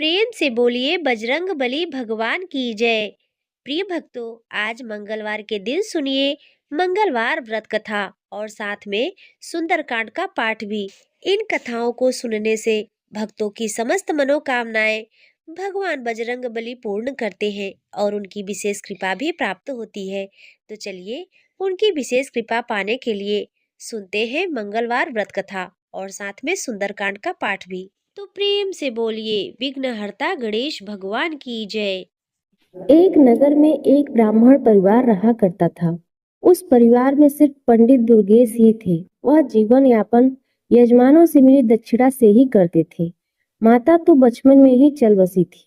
प्रेम से बोलिए बजरंगबली भगवान की जय। प्रिय भक्तों, आज मंगलवार के दिन सुनिए मंगलवार व्रत कथा और साथ में सुंदरकांड का पाठ भी। इन कथाओं को सुनने से भक्तों की समस्त मनोकामनाएं भगवान बजरंगबली पूर्ण करते हैं और उनकी विशेष कृपा भी प्राप्त होती है। तो चलिए उनकी विशेष कृपा पाने के लिए सुनते हैं मंगलवार व्रत कथा और साथ में सुंदरकांड का पाठ भी। तो प्रेम से बोलिए विघ्नहर्ता गणेश भगवान की जय। एक नगर में एक ब्राह्मण परिवार रहा करता था। उस परिवार में सिर्फ पंडित दुर्गेश ही थे। वह जीवन यापन यजमानों से मिली दक्षिणा से ही करते थे। माता तो बचपन में ही चल बसी थी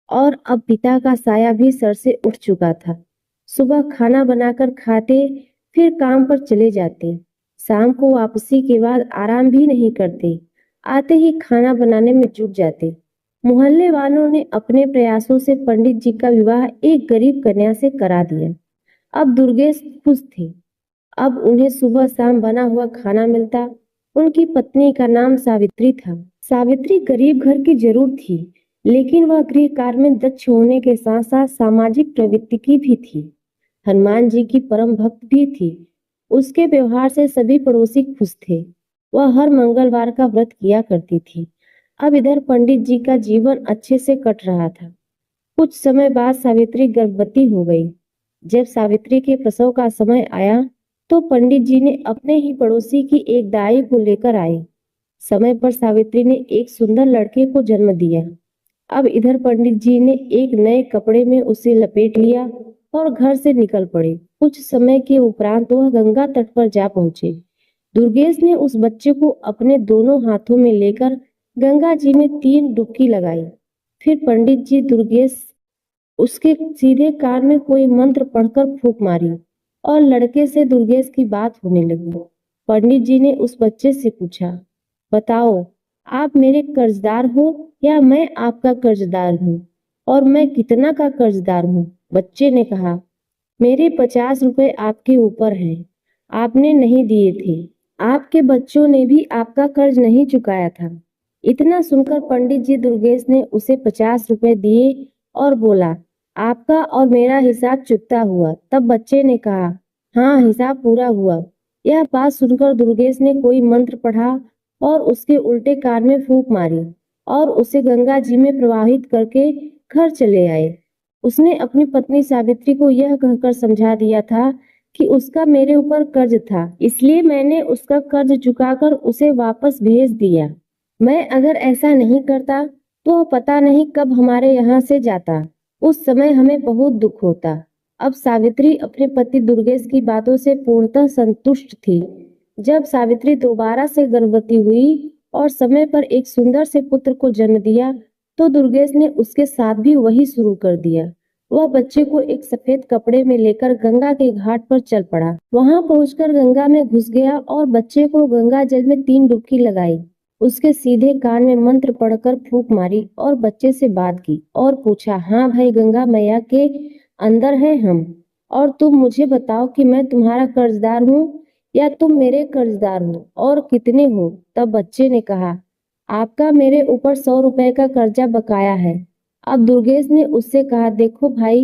और अब पिता का साया भी सर से उठ चुका था। सुबह खाना बनाकर खाते, फिर काम पर चले जाते। शाम को वापसी के बाद आराम भी नहीं करते, आते ही खाना बनाने में जुट जाते। मोहल्ले वालों ने अपने प्रयासों से पंडित जी का विवाह एक गरीब कन्या से करा दिया। अब दुर्गेश खुश थे। अब उन्हें सुबह शाम बना हुआ खाना मिलता। उनकी पत्नी का नाम सावित्री था। सावित्री गरीब घर की जरूर थी, लेकिन वह गृह कार्य में दक्ष होने के साथ साथ सामाजिक प्रवृत्ति की भी थी। हनुमान जी की परम भक्त भी थी। उसके व्यवहार से सभी पड़ोसी खुश थे। वह हर मंगलवार का व्रत किया करती थी। अब इधर पंडित जी का जीवन अच्छे से कट रहा था। कुछ समय बाद सावित्री गर्भवती हो गई। जब सावित्री के प्रसव का समय आया तो पंडित जी ने अपने ही पड़ोसी की एक दाई को लेकर आए। समय पर सावित्री ने एक सुंदर लड़के को जन्म दिया। अब इधर पंडित जी ने एक नए कपड़े में उसे लपेट लिया और घर से निकल पड़े। कुछ समय के उपरांत वह गंगा तट पर जा पहुंचे। दुर्गेश ने उस बच्चे को अपने दोनों हाथों में लेकर गंगा जी में 3 डुबकी लगाई। फिर पंडित जी दुर्गेश उसके सीधे कान में कोई मंत्र पढ़कर फूंक मारी और लड़के से दुर्गेश की बात होने लगी। पंडित जी ने उस बच्चे से पूछा, बताओ, आप मेरे कर्जदार हो या मैं आपका कर्जदार हूँ, और मैं कितना का कर्जदार हूँ? बच्चे ने कहा, मेरे 50 रुपए आपके ऊपर हैं, आपने नहीं दिए थे। आपके बच्चों ने भी आपका कर्ज नहीं चुकाया था। इतना सुनकर पंडित जी दुर्गेश ने उसे 50 रुपए दिए और बोला, आपका और मेरा हिसाब चुकता हुआ। तब बच्चे ने कहा, हाँ, हिसाब पूरा हुआ। यह बात सुनकर दुर्गेश ने कोई मंत्र पढ़ा और उसके उल्टे कान में फूंक मारी और उसे गंगा जी में प्रवाहित करके घर चले आए। उसने अपनी पत्नी सावित्री को यह कहकर समझा दिया था कि उसका मेरे ऊपर कर्ज था, इसलिए मैंने उसका कर्ज चुकाकर उसे वापस भेज दिया। मैं अगर ऐसा नहीं करता तो पता नहीं कब हमारे यहाँ से जाता। उस समय हमें बहुत दुख होता। अब सावित्री अपने पति दुर्गेश की बातों से पूर्णतः संतुष्ट थी। जब सावित्री दोबारा से गर्भवती हुई और समय पर एक सुंदर से पुत्र को जन्म दिया तो दुर्गेश ने उसके साथ भी वही शुरू कर दिया। वह बच्चे को एक सफेद कपड़े में लेकर गंगा के घाट पर चल पड़ा। वहां पहुंचकर गंगा में घुस गया और बच्चे को गंगा जल में 3 डुबकी लगाई। उसके सीधे कान में मंत्र पढ़कर फूंक मारी और बच्चे से बात की और पूछा, हाँ भाई, गंगा मैया के अंदर है हम, और तुम मुझे बताओ कि मैं तुम्हारा कर्जदार हूँ या तुम मेरे कर्जदार हो, और कितने हो? तब बच्चे ने कहा, आपका मेरे ऊपर 100 रुपए का कर्जा बकाया है। अब दुर्गेश ने उससे कहा, देखो भाई,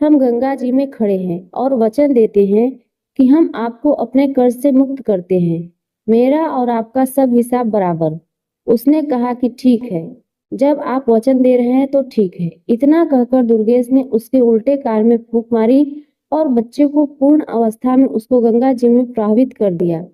हम गंगा जी में खड़े हैं और वचन देते हैं कि हम आपको अपने कर्ज से मुक्त करते हैं। मेरा और आपका सब हिसाब बराबर। उसने कहा कि ठीक है, जब आप वचन दे रहे हैं तो ठीक है। इतना कहकर दुर्गेश ने उसके उल्टे कान में फूंक मारी और बच्चे को पूर्ण अवस्था में उसको गंगा जी में प्रवाहित कर दिया।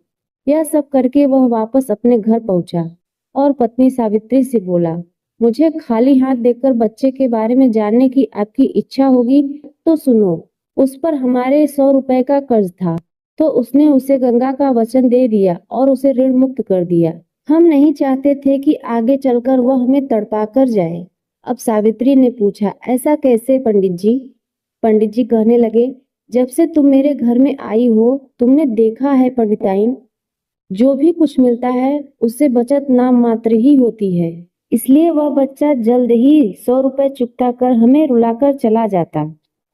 यह सब करके वह वापस अपने घर पहुंचा और पत्नी सावित्री से बोला, मुझे खाली हाथ देखकर बच्चे के बारे में जानने की आपकी इच्छा होगी तो सुनो। उस पर हमारे 100 रुपए का कर्ज था, तो उसने उसे गंगा का वचन दे दिया और उसे ऋण मुक्त कर दिया। हम नहीं चाहते थे कि आगे चलकर वह हमें तड़पा कर जाए। अब सावित्री ने पूछा, ऐसा कैसे पंडित जी? पंडित जी कहने लगे, जब से तुम मेरे घर में आई हो तुमने देखा है पंडिताइन, जो भी कुछ मिलता है उससे बचत नाम मात्र ही होती है। इसलिए वह बच्चा जल्द ही 100 रुपए चुकता कर हमें रुलाकर चला जाता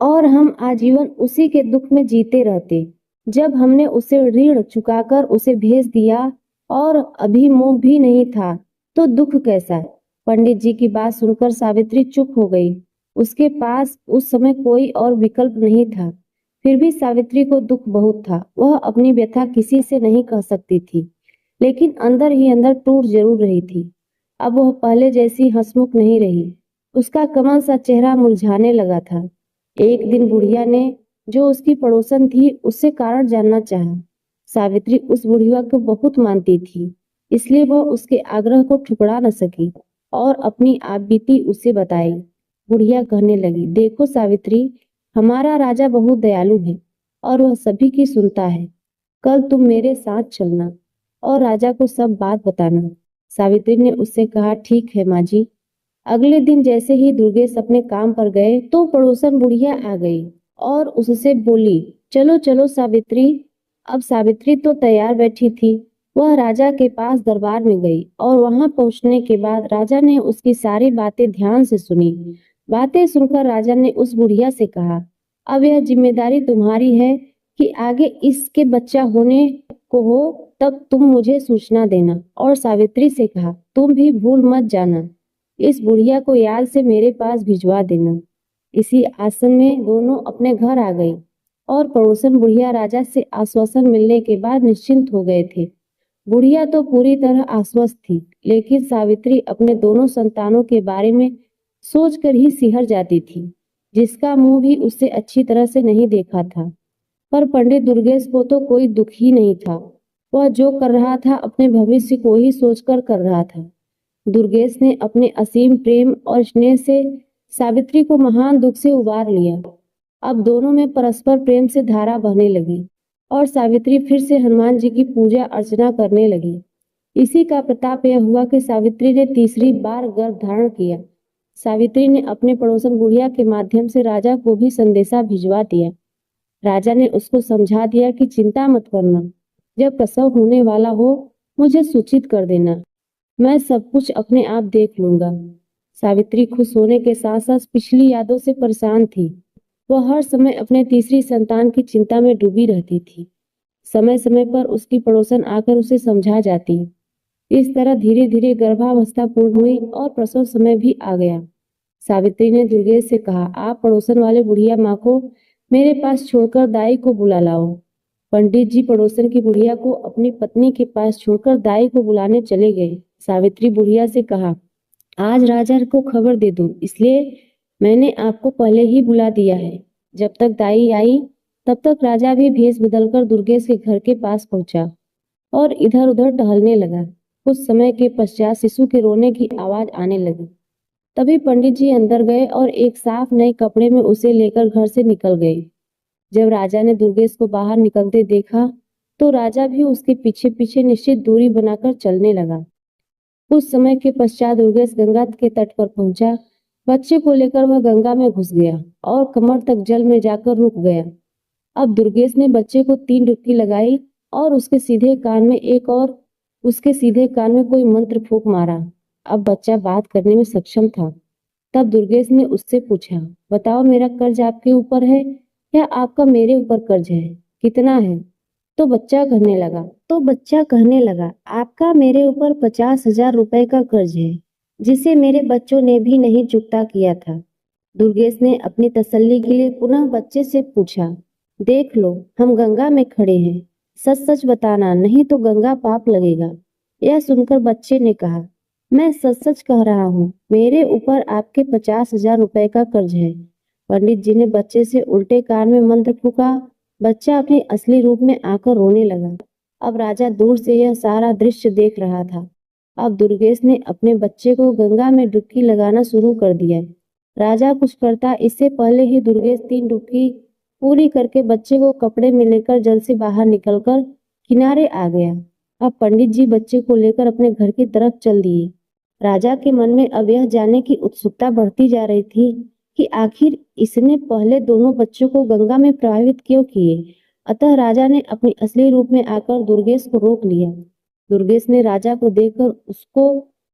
और हम आजीवन उसी के दुख में जीते रहते। जब हमने उसे ऋण चुकाकर उसे भेज दिया और अभी मोह भी नहीं था तो दुख कैसा? पंडित जी की बात सुनकर सावित्री चुप हो गई। उसके पास उस समय कोई और विकल्प नहीं था। फिर भी सावित्री को दुख बहुत था। वह अपनी व्यथा किसी से नहीं कह सकती थी, लेकिन अंदर ही अंदर टूट जरूर रही थी। अब वह पहले जैसी हंसमुख नहीं रही। उसका कमल सा चेहरा मुरझाने लगा था। एक दिन बुढ़िया ने, जो उसकी पड़ोसन थी, उससे कारण जानना चाहा। सावित्री उस बुढ़िया को बहुत मानती थी, इसलिए वह उसके आग्रह को ठुकरा न सकी और अपनी आपबीती उसे बताई। बुढ़िया कहने लगी, देखो सावित्री, हमारा राजा बहुत दयालु है और वह सभी की सुनता है। कल तुम मेरे साथ चलना और राजा को सब बात बताना। सावित्री ने उससे कहा, ठीक है माँ जी। अगले दिन जैसे ही दुर्गेश अपने काम पर गए तो पड़ोसन बुढ़िया आ गई और उससे बोली, चलो चलो सावित्री। अब सावित्री तो तैयार बैठी थी। वह राजा के पास दरबार में गई और वहां पहुंचने के बाद राजा ने उसकी सारी बातें ध्यान से सुनी। बातें सुनकर राजा ने उस बुढ़िया से कहा, अब यह जिम्मेदारी तुम्हारी है कि आगे इसके बच्चा होने को हो तब तुम मुझे सूचना देना। और सावित्री से कहा, तुम भी भूल मत जाना, इस बुढ़िया को याद से मेरे पास भिजवा देना। इसी आसन में दोनों अपने घर आ गई और पड़ोसन बुढ़िया राजा से आश्वासन मिलने के बाद निश्चिंत हो गए थे। बुढ़िया तो पूरी तरह आश्वस्त थी, लेकिन सावित्री अपने दोनों संतानों के बारे में सोचकर ही सिहर जाती थी, जिसका मुंह भी उससे अच्छी तरह से नहीं देखा था। पर पंडित दुर्गेश को तो कोई दुख ही नहीं था। वह जो कर रहा था अपने भविष्य को ही सोचकर कर रहा था। दुर्गेश ने अपने असीम प्रेम और स्नेह से सावित्री को महान दुख से उबार लिया। अब दोनों में परस्पर प्रेम से धारा बहने लगी और सावित्री फिर से हनुमान जी की पूजा अर्चना करने लगी। इसी का प्रताप यह हुआ कि सावित्री ने तीसरी बार गर्भ धारण किया। सावित्री ने अपने पड़ोसन बुढ़िया के माध्यम से राजा को भी संदेशा भिजवा दिया। राजा ने उसको समझा दिया कि चिंता मत करना, जब प्रसव होने वाला हो मुझे सूचित कर देना, मैं सब कुछ अपने आप देख लूंगा। सावित्री खुश होने के साथ साथ पिछली यादों से परेशान थी। वह हर समय अपने तीसरी संतान की चिंता में डूबी रहती थी। समय समय पर उसकी पड़ोसन आकर उसे समझा जाती। इस तरह धीरे धीरे गर्भावस्था पूर्ण हुई और प्रसव समय भी आ गया। सावित्री ने दुर्गेश से कहा, आप पड़ोसन वाले बुढ़िया माँ को मेरे पास छोड़कर दाई को बुला लाओ। पंडित जी पड़ोसन की बुढ़िया को अपनी पत्नी के पास छोड़कर दाई को बुलाने चले गए। सावित्री बुढ़िया से कहा, आज राजा को खबर दे दो, इसलिए मैंने आपको पहले ही बुला दिया है। जब तक दाई आई तब तक राजा भी भेष बदलकर दुर्गेश के घर के पास पहुंचा और इधर उधर टहलने लगा। कुछ समय के पश्चात शिशु के रोने की आवाज आने लगी। तभी पंडित जी अंदर गए और एक साफ नए कपड़े में उसे लेकर घर से निकल गए। जब राजा ने दुर्गेश को बाहर निकलते देखा तो राजा भी उसके पीछे पीछे निश्चित दूरी बनाकर चलने लगा। कुछ समय के पश्चात दुर्गेश गंगा के तट पर पहुंचा। बच्चे को लेकर वह गंगा में घुस गया और कमर तक जल में जाकर रुक गया। अब दुर्गेश ने बच्चे को 3 डुबकी लगाई और उसके सीधे कान में कोई मंत्र फूंक मारा। अब बच्चा बात करने में सक्षम था। तब दुर्गेश ने उससे पूछा, बताओ, मेरा कर्ज आपके ऊपर है या आपका मेरे ऊपर कर्ज है? कितना है? तो बच्चा कहने लगा, आपका मेरे ऊपर 50,000 रुपए का कर्ज है, जिसे मेरे बच्चों ने भी नहीं चुकता किया था। दुर्गेश ने अपनी तसल्ली के लिए पुनः बच्चे से पूछा, देख लो, हम गंगा में खड़े हैं, सच सच बताना, नहीं तो गंगा पाप लगेगा। यह सुनकर बच्चे ने कहा, मैं सच सच कह रहा हूँ, मेरे ऊपर आपके 50,000 रुपए का कर्ज है। पंडित जी ने बच्चे से उल्टे कान में मंत्र फूका। बच्चा अपने असली रूप में आकर रोने लगा। अब राजा दूर से यह सारा दृश्य देख रहा था। अब दुर्गेश ने अपने बच्चे को गंगा में डुबकी लगाना शुरू कर दिया। राजा कुछ करता इससे पहले ही दुर्गेश 3 डुबकी पूरी करके बच्चे को कपड़े में लेकर जल से बाहर निकलकर किनारे आ गया। अब पंडित जी बच्चे को लेकर अपने घर की तरफ चल दिए। राजा के मन में अब यह जानने की उत्सुकता बढ़ती जा रही थी कि आखिर इसने पहले दोनों बच्चों को गंगा में प्रवाहित क्यों किए। अतः राजा ने अपनी असली रूप में आकर दुर्गेश को रोक लिया। दुर्गेश ने राजा को देखकर उसको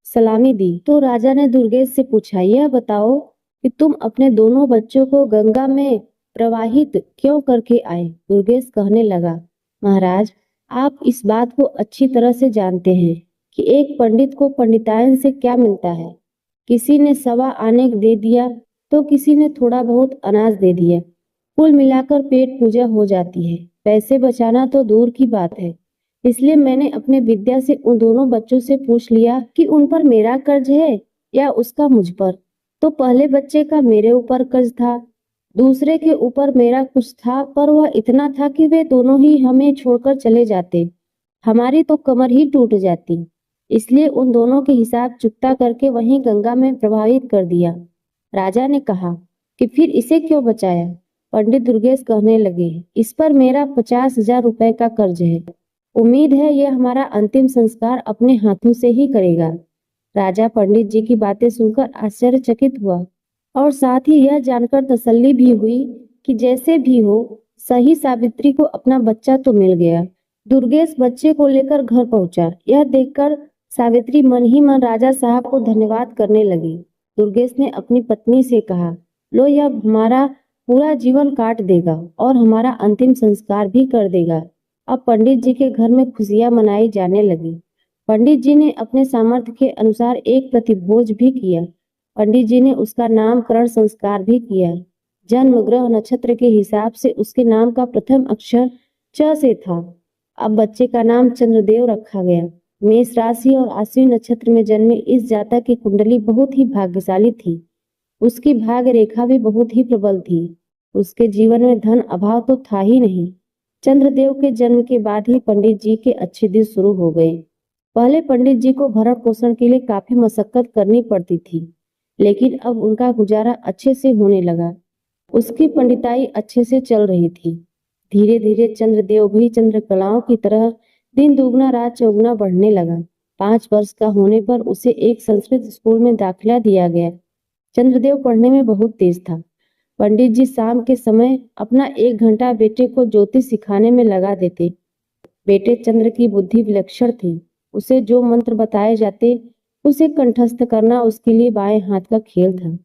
सलामी दी तो राजा ने दुर्गेश से पूछा, यह बताओ कि तुम अपने दोनों बच्चों को गंगा में प्रवाहित क्यों करके आए? दुर्गेश कहने लगा, महाराज, आप इस बात को अच्छी तरह से जानते हैं कि एक पंडित को पंडितायन से क्या मिलता है। किसी ने सवा आने दे दिया तो किसी ने थोड़ा बहुत अनाज दे दिया। कुल मिलाकर पेट पूजा हो जाती है। पैसे बचाना तो दूर की बात है। इसलिए मैंने अपने विद्या से उन दोनों बच्चों से पूछ लिया कि उन पर मेरा कर्ज है या उसका मुझ पर। तो पहले बच्चे का मेरे ऊपर कर्ज था, दूसरे के ऊपर मेरा कुछ था, पर वह इतना था कि वे दोनों ही हमें छोड़कर चले जाते, हमारी तो कमर ही टूट जाती। इसलिए उन दोनों के हिसाब चुकता करके वहीं गंगा में प्रवाहित कर दिया। राजा ने कहा कि फिर इसे क्यों बचाया? पंडित दुर्गेश कहने लगे, इस पर मेरा 50,000 रुपए का कर्ज है। उम्मीद है यह हमारा अंतिम संस्कार अपने हाथों से ही करेगा। राजा पंडित जी की बातें सुनकर आश्चर्यचकित हुआ और साथ ही यह जानकर तसल्ली भी हुई कि जैसे भी हो सही सावित्री को अपना बच्चा तो मिल गया। दुर्गेश बच्चे को लेकर घर पहुंचा। यह देखकर सावित्री मन ही मन राजा साहब को धन्यवाद करने लगी। दुर्गेश ने अपनी पत्नी से कहा, लो यह हमारा पूरा जीवन काट देगा और हमारा अंतिम संस्कार भी कर देगा। अब पंडित जी के घर में खुशियां मनाई जाने लगी। पंडित जी ने अपने सामर्थ्य के अनुसार एक प्रतिभोज भी किया। पंडित जी ने उसका नामकरण संस्कार भी किया। जन्म ग्रह नक्षत्र के हिसाब से उसके नाम का प्रथम अक्षर च से था। अब बच्चे का नाम चंद्रदेव रखा गया। मेष राशि और आश्विन नक्षत्र में जन्मे इस जातक की कुंडली बहुत ही भाग्यशाली थी। उसकी भाग्य रेखा भी बहुत ही प्रबल थी। उसके जीवन में धन अभाव तो था ही नहीं। चंद्रदेव के जन्म के बाद ही पंडित जी के अच्छे दिन शुरू हो गए। पहले पंडित जी को भरण पोषण के लिए काफी मशक्कत करनी पड़ती थी, लेकिन अब उनका गुजारा अच्छे से होने लगा। उसकी पंडिताई अच्छे से चल रही थी। धीरे धीरे चंद्रदेव भी चंद्रकलाओं की तरह दिन दुगना रात चौगुना बढ़ने लगा। 5 वर्ष का होने पर उसे एक संस्कृत स्कूल में दाखिला दिया गया। चंद्रदेव पढ़ने में बहुत तेज था। पंडित जी शाम के समय अपना 1 घंटा बेटे को ज्योतिष सिखाने में लगा देते। बेटे चंद्र की बुद्धि विलक्षण थी। उसे जो मंत्र बताए जाते उसे कंठस्थ करना उसके लिए बाएं हाथ का खेल था।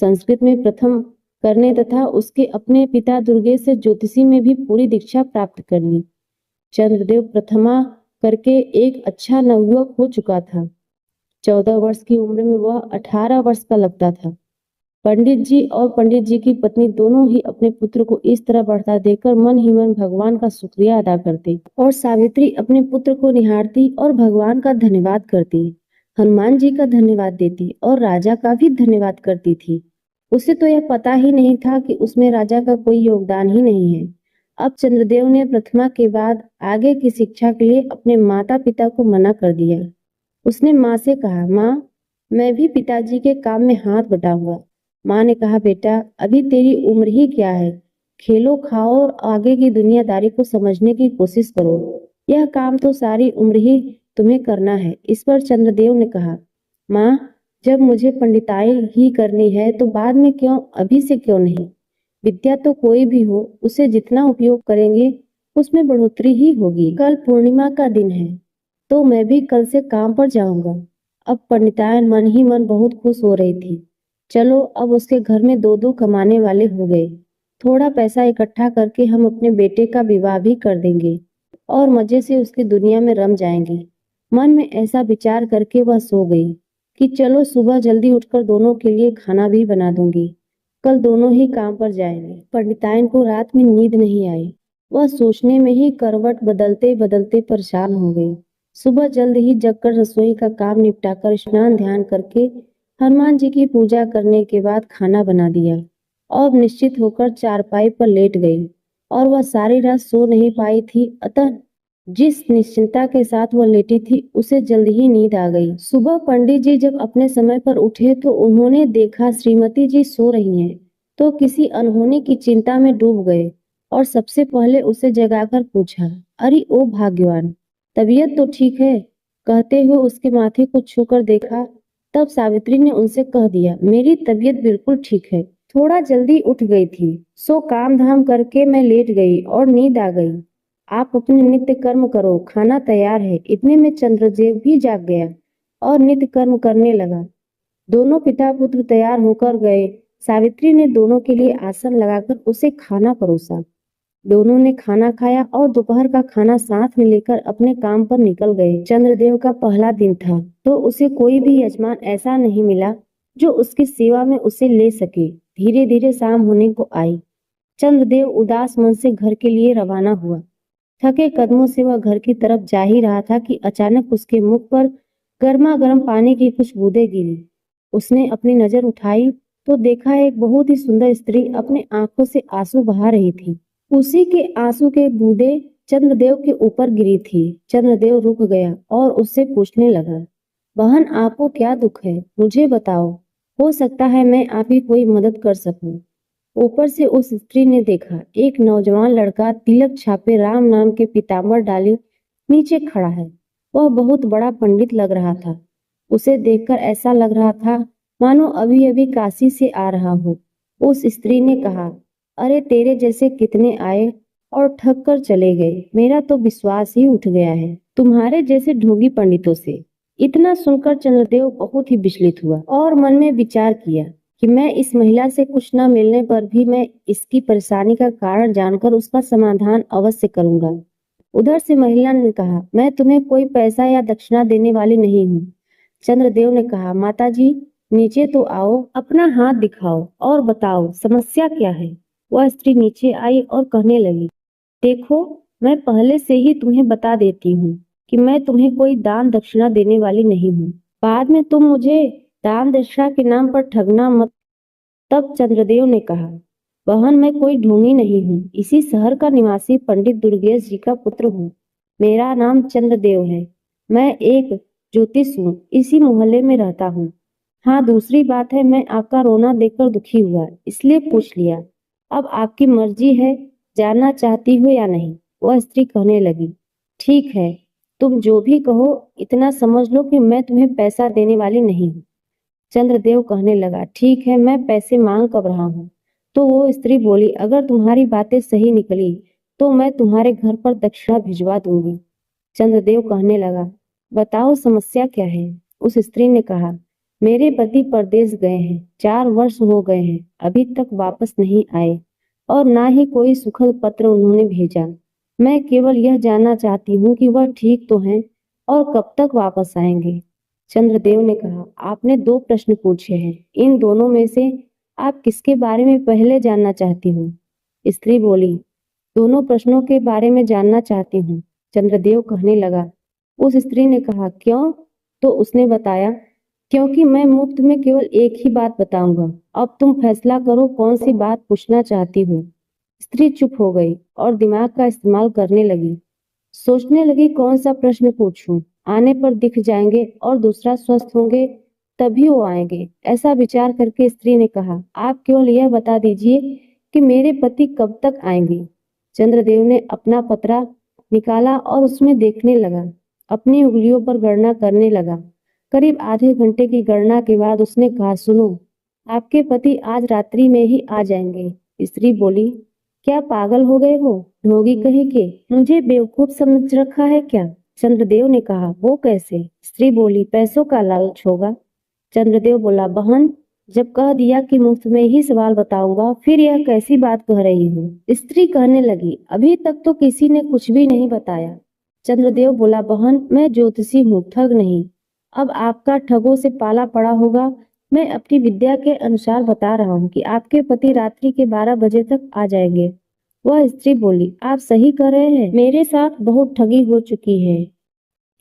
संस्कृत में प्रथम करने तथा उसके अपने पिता दुर्गेश से ज्योतिषी में भी पूरी दीक्षा प्राप्त करनी। चंद्रदेव प्रथमा करके एक अच्छा नवयुवक हो चुका था। 14 वर्ष की उम्र में वह 18 वर्ष का लगता था। पंडित जी और पंडित जी की पत्नी दोनों ही अपने पुत्र को इस तरह बढ़ता देखकर मन ही मन भगवान का शुक्रिया अदा करते और सावित्री अपने पुत्र को निहारती और भगवान का धन्यवाद करती, हनुमान जी का धन्यवाद देती और राजा का भी धन्यवाद करती थी। उसे तो यह पता ही नहीं था कि उसमें राजा का कोई योगदान ही नहीं है। अब चंद्रदेव ने प्रथमा के बाद आगे की शिक्षा के लिए अपने माता पिता को मना कर दिया। उसने माँ से कहा, माँ मैं भी पिताजी के काम में हाथ बटाऊंगा। माँ ने कहा, बेटा अभी तेरी उम्र ही क्या है, खेलो खाओ और आगे की दुनियादारी को समझने की कोशिश करो। यह काम तो सारी उम्र ही तुम्हें करना है। इस पर चंद्रदेव ने कहा, माँ जब मुझे पंडिताई ही करनी है तो बाद में क्यों, अभी से क्यों नहीं? विद्या तो कोई भी हो उसे जितना उपयोग करेंगे उसमें बढ़ोतरी ही होगी। कल पूर्णिमा का दिन है तो मैं भी कल से काम पर जाऊंगा। अब पंडितायन मन ही मन बहुत खुश हो रही थी। चलो अब उसके घर में 2-2 कमाने वाले हो गए। थोड़ा पैसा इकट्ठा करके हम अपने बेटे का विवाह भी कर देंगे और मजे से उसकी दुनिया में रम जाएंगे। मन में ऐसा विचार करके वह सो गई कि चलो सुबह जल्दी उठकर दोनों के लिए खाना भी बना दूंगी, कल दोनों ही काम पर जाएंगे। पंडितायन को रात में नींद नहीं आई। वह सोचने में ही करवट बदलते बदलते परेशान हो गई। सुबह जल्द ही जगकर रसोई का काम निपटाकर स्नान ध्यान करके हनुमान जी की पूजा करने के बाद खाना बना दिया और निश्चित होकर चारपाई पर लेट गई और वह सारी रात सो नहीं पाई थी। अतः जिस निश्चिंता के साथ वह लेटी थी उसे जल्द ही नींद आ गई। सुबह पंडित जी जब अपने समय पर उठे तो उन्होंने देखा श्रीमती जी सो रही हैं, तो किसी अनहोनी की चिंता में डूब गए और सबसे पहले उसे जगाकर पूछा, अरे ओ भाग्यवान, तबीयत तो ठीक है? कहते हुए उसके माथे को छूकर देखा। तब सावित्री ने उनसे कह दिया, मेरी तबीयत बिल्कुल ठीक है, थोड़ा जल्दी उठ गई थी, सो काम धाम करके मैं लेट गई और नींद आ गई। आप अपने नित्य कर्म करो, खाना तैयार है। इतने में चंद्रदेव भी जाग गया और नित्य कर्म करने लगा। दोनों पिता पुत्र तैयार होकर गए। सावित्री ने दोनों के लिए आसन लगाकर उसे खाना परोसा। दोनों ने खाना खाया और दोपहर का खाना साथ में लेकर अपने काम पर निकल गए। चंद्रदेव का पहला दिन था तो उसे कोई भी यजमान ऐसा नहीं मिला जो उसकी सेवा में उसे ले सके। धीरे धीरे शाम होने को आई। चंद्रदेव उदास मन से घर के लिए रवाना हुआ। थके कदमों से वह घर की तरफ जा ही रहा था कि अचानक उसके मुख पर गर्मा गर्म पानी की कुछ बूंदें गिरी। उसने अपनी नजर उठाई तो देखा एक बहुत ही सुंदर स्त्री अपने आंखों से आंसू बहा रही थी। उसी के आंसू के बूंदें चंद्रदेव के ऊपर गिरी थी। चंद्रदेव रुक गया और उससे पूछने लगा, बहन आपको क्या दुख है, मुझे बताओ, हो सकता है मैं आपकी कोई मदद कर सकूं। ऊपर से उस स्त्री ने देखा एक नौजवान लड़का तिलक छापे राम नाम के पीताम्बर डाले नीचे खड़ा है। वह बहुत बड़ा पंडित लग रहा था। उसे देखकर ऐसा लग रहा था मानो अभी अभी काशी से आ रहा हो। उस स्त्री ने कहा, अरे तेरे जैसे कितने आए और ठग कर चले गए, मेरा तो विश्वास ही उठ गया है तुम्हारे जैसे ढोंगी पंडितों से। इतना सुनकर चंद्रदेव बहुत ही विचलित हुआ और मन में विचार किया कि मैं इस महिला से कुछ न मिलने पर भी मैं इसकी परेशानी का कारण जानकर उसका समाधान अवश्य करूंगा। उधर से महिला ने कहा, मैं तुम्हें कोई पैसा या दक्षिणा देने वाली नहीं हूँ। चंद्रदेव ने कहा, माता जी नीचे तो आओ, अपना हाथ दिखाओ और बताओ समस्या क्या है। वह स्त्री नीचे आई और कहने लगी, देखो मैं पहले से ही तुम्हें बता देती हूँ कि मैं तुम्हें कोई दान दक्षिणा देने वाली नहीं हूँ। बाद में तुम मुझे दान दक्षिणा के नाम पर ठगना मत। तब चंद्रदेव ने कहा, बहन मैं कोई ढोंगी नहीं हूँ, इसी शहर का निवासी पंडित दुर्गेश जी का पुत्र हूँ। मेरा नाम चंद्रदेव है। मैं एक ज्योतिष हूँ, इसी मोहल्ले में रहता हूँ। हाँ दूसरी बात है, मैं आपका रोना देखकर दुखी हुआ इसलिए पूछ लिया। अब आपकी मर्जी है, जानना चाहती हो या नहीं। वह स्त्री कहने लगी, ठीक है तुम जो भी कहो, इतना समझ लो कि मैं तुम्हें पैसा देने वाली नहीं हूँ। चंद्रदेव कहने लगा, ठीक है मैं पैसे मांग कब रहा हूँ। तो वो स्त्री बोली, अगर तुम्हारी बातें सही निकली तो मैं तुम्हारे घर पर दक्षिणा भिजवा दूंगी। चंद्रदेव कहने लगा, बताओ समस्या क्या है। उस स्त्री ने कहा, मेरे पति परदेश गए हैं, 4 वर्ष हो गए हैं, अभी तक वापस नहीं आए और ना ही कोई सुखद पत्र उन्होंने भेजा। मैं केवल यह जानना चाहती हूँ कि वह ठीक तो हैं और कब तक वापस आएंगे। चंद्रदेव ने कहा, आपने 2 प्रश्न पूछे हैं, इन दोनों में से आप किसके बारे में पहले जानना चाहती हूँ। स्त्री बोली, दोनों प्रश्नों के बारे में जानना चाहती हूँ। चंद्रदेव कहने लगा। उस स्त्री ने कहा, क्यों? तो उसने बताया, क्योंकि मैं मुफ्त में केवल एक ही बात बताऊंगा। अब तुम फैसला करो कौन सी बात पूछना चाहती हो। स्त्री चुप हो गई और दिमाग का इस्तेमाल करने लगी। सोचने लगी कौन सा प्रश्न पूछूं, आने पर दिख जाएंगे और दूसरा स्वस्थ होंगे तभी वो आएंगे। ऐसा विचार करके स्त्री ने कहा, आप केवल यह बता दीजिए कि मेरे पति कब तक आएंगे। चंद्रदेव ने अपना पतरा निकाला और उसमें देखने लगा। अपनी उंगलियों पर गणना करने लगा। करीब आधे घंटे की गणना के बाद उसने कहा, सुनो आपके पति आज रात्रि में ही आ जाएंगे। स्त्री बोली, क्या पागल हो गए हो, ढोंगी कहीं के, मुझे बेवकूफ समझ रखा है क्या। चंद्रदेव ने कहा, वो कैसे। स्त्री बोली, पैसों का लालच होगा। चंद्रदेव बोला, बहन जब कह दिया कि मुफ्त में ही सवाल बताऊंगा फिर यह कैसी बात कह रही हूँ। स्त्री कहने लगी, अभी तक तो किसी ने कुछ भी नहीं बताया। चंद्रदेव बोला, बहन मैं ज्योतिषी हूँ, ठग नहीं। अब आपका ठगों से पाला पड़ा होगा। मैं अपनी विद्या के अनुसार बता रहा हूँ कि आपके पति रात्रि के 12 बजे तक आ जाएंगे। वह स्त्री बोली, आप सही कह रहे हैं, मेरे साथ बहुत ठगी हो चुकी है,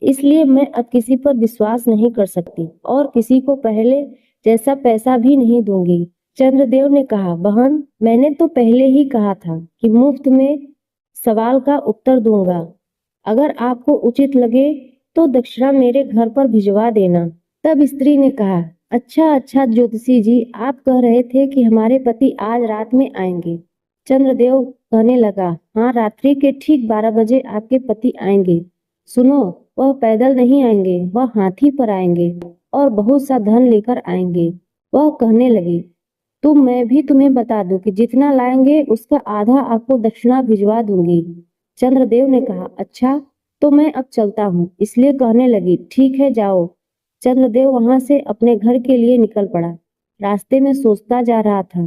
इसलिए मैं अब किसी पर विश्वास नहीं कर सकती और किसी को पहले जैसा पैसा भी नहीं दूंगी। चंद्रदेव ने कहा, बहन मैंने तो पहले ही कहा था कि मुफ्त में सवाल का उत्तर दूंगा। अगर आपको उचित लगे तो दक्षिणा मेरे घर पर भिजवा देना। तब स्त्री ने कहा, अच्छा अच्छा ज्योतिषी जी, आप कह रहे थे कि हमारे पति आज रात में आएंगे। चंद्रदेव कहने लगा, हाँ रात्रि के ठीक 12 बजे आपके पति आएंगे। सुनो, वह पैदल नहीं आएंगे, वह हाथी पर आएंगे और बहुत सा धन लेकर आएंगे। वह कहने लगी, मैं भी तुम्हें बता दूं कि जितना लाएंगे उसका आधा आपको दक्षिणा भिजवा दूंगी। चंद्रदेव ने कहा, अच्छा तो मैं अब चलता हूँ। इसलिए कहने लगी, ठीक है जाओ। चंद्रदेव वहां से अपने घर के लिए निकल पड़ा। रास्ते में सोचता जा रहा था,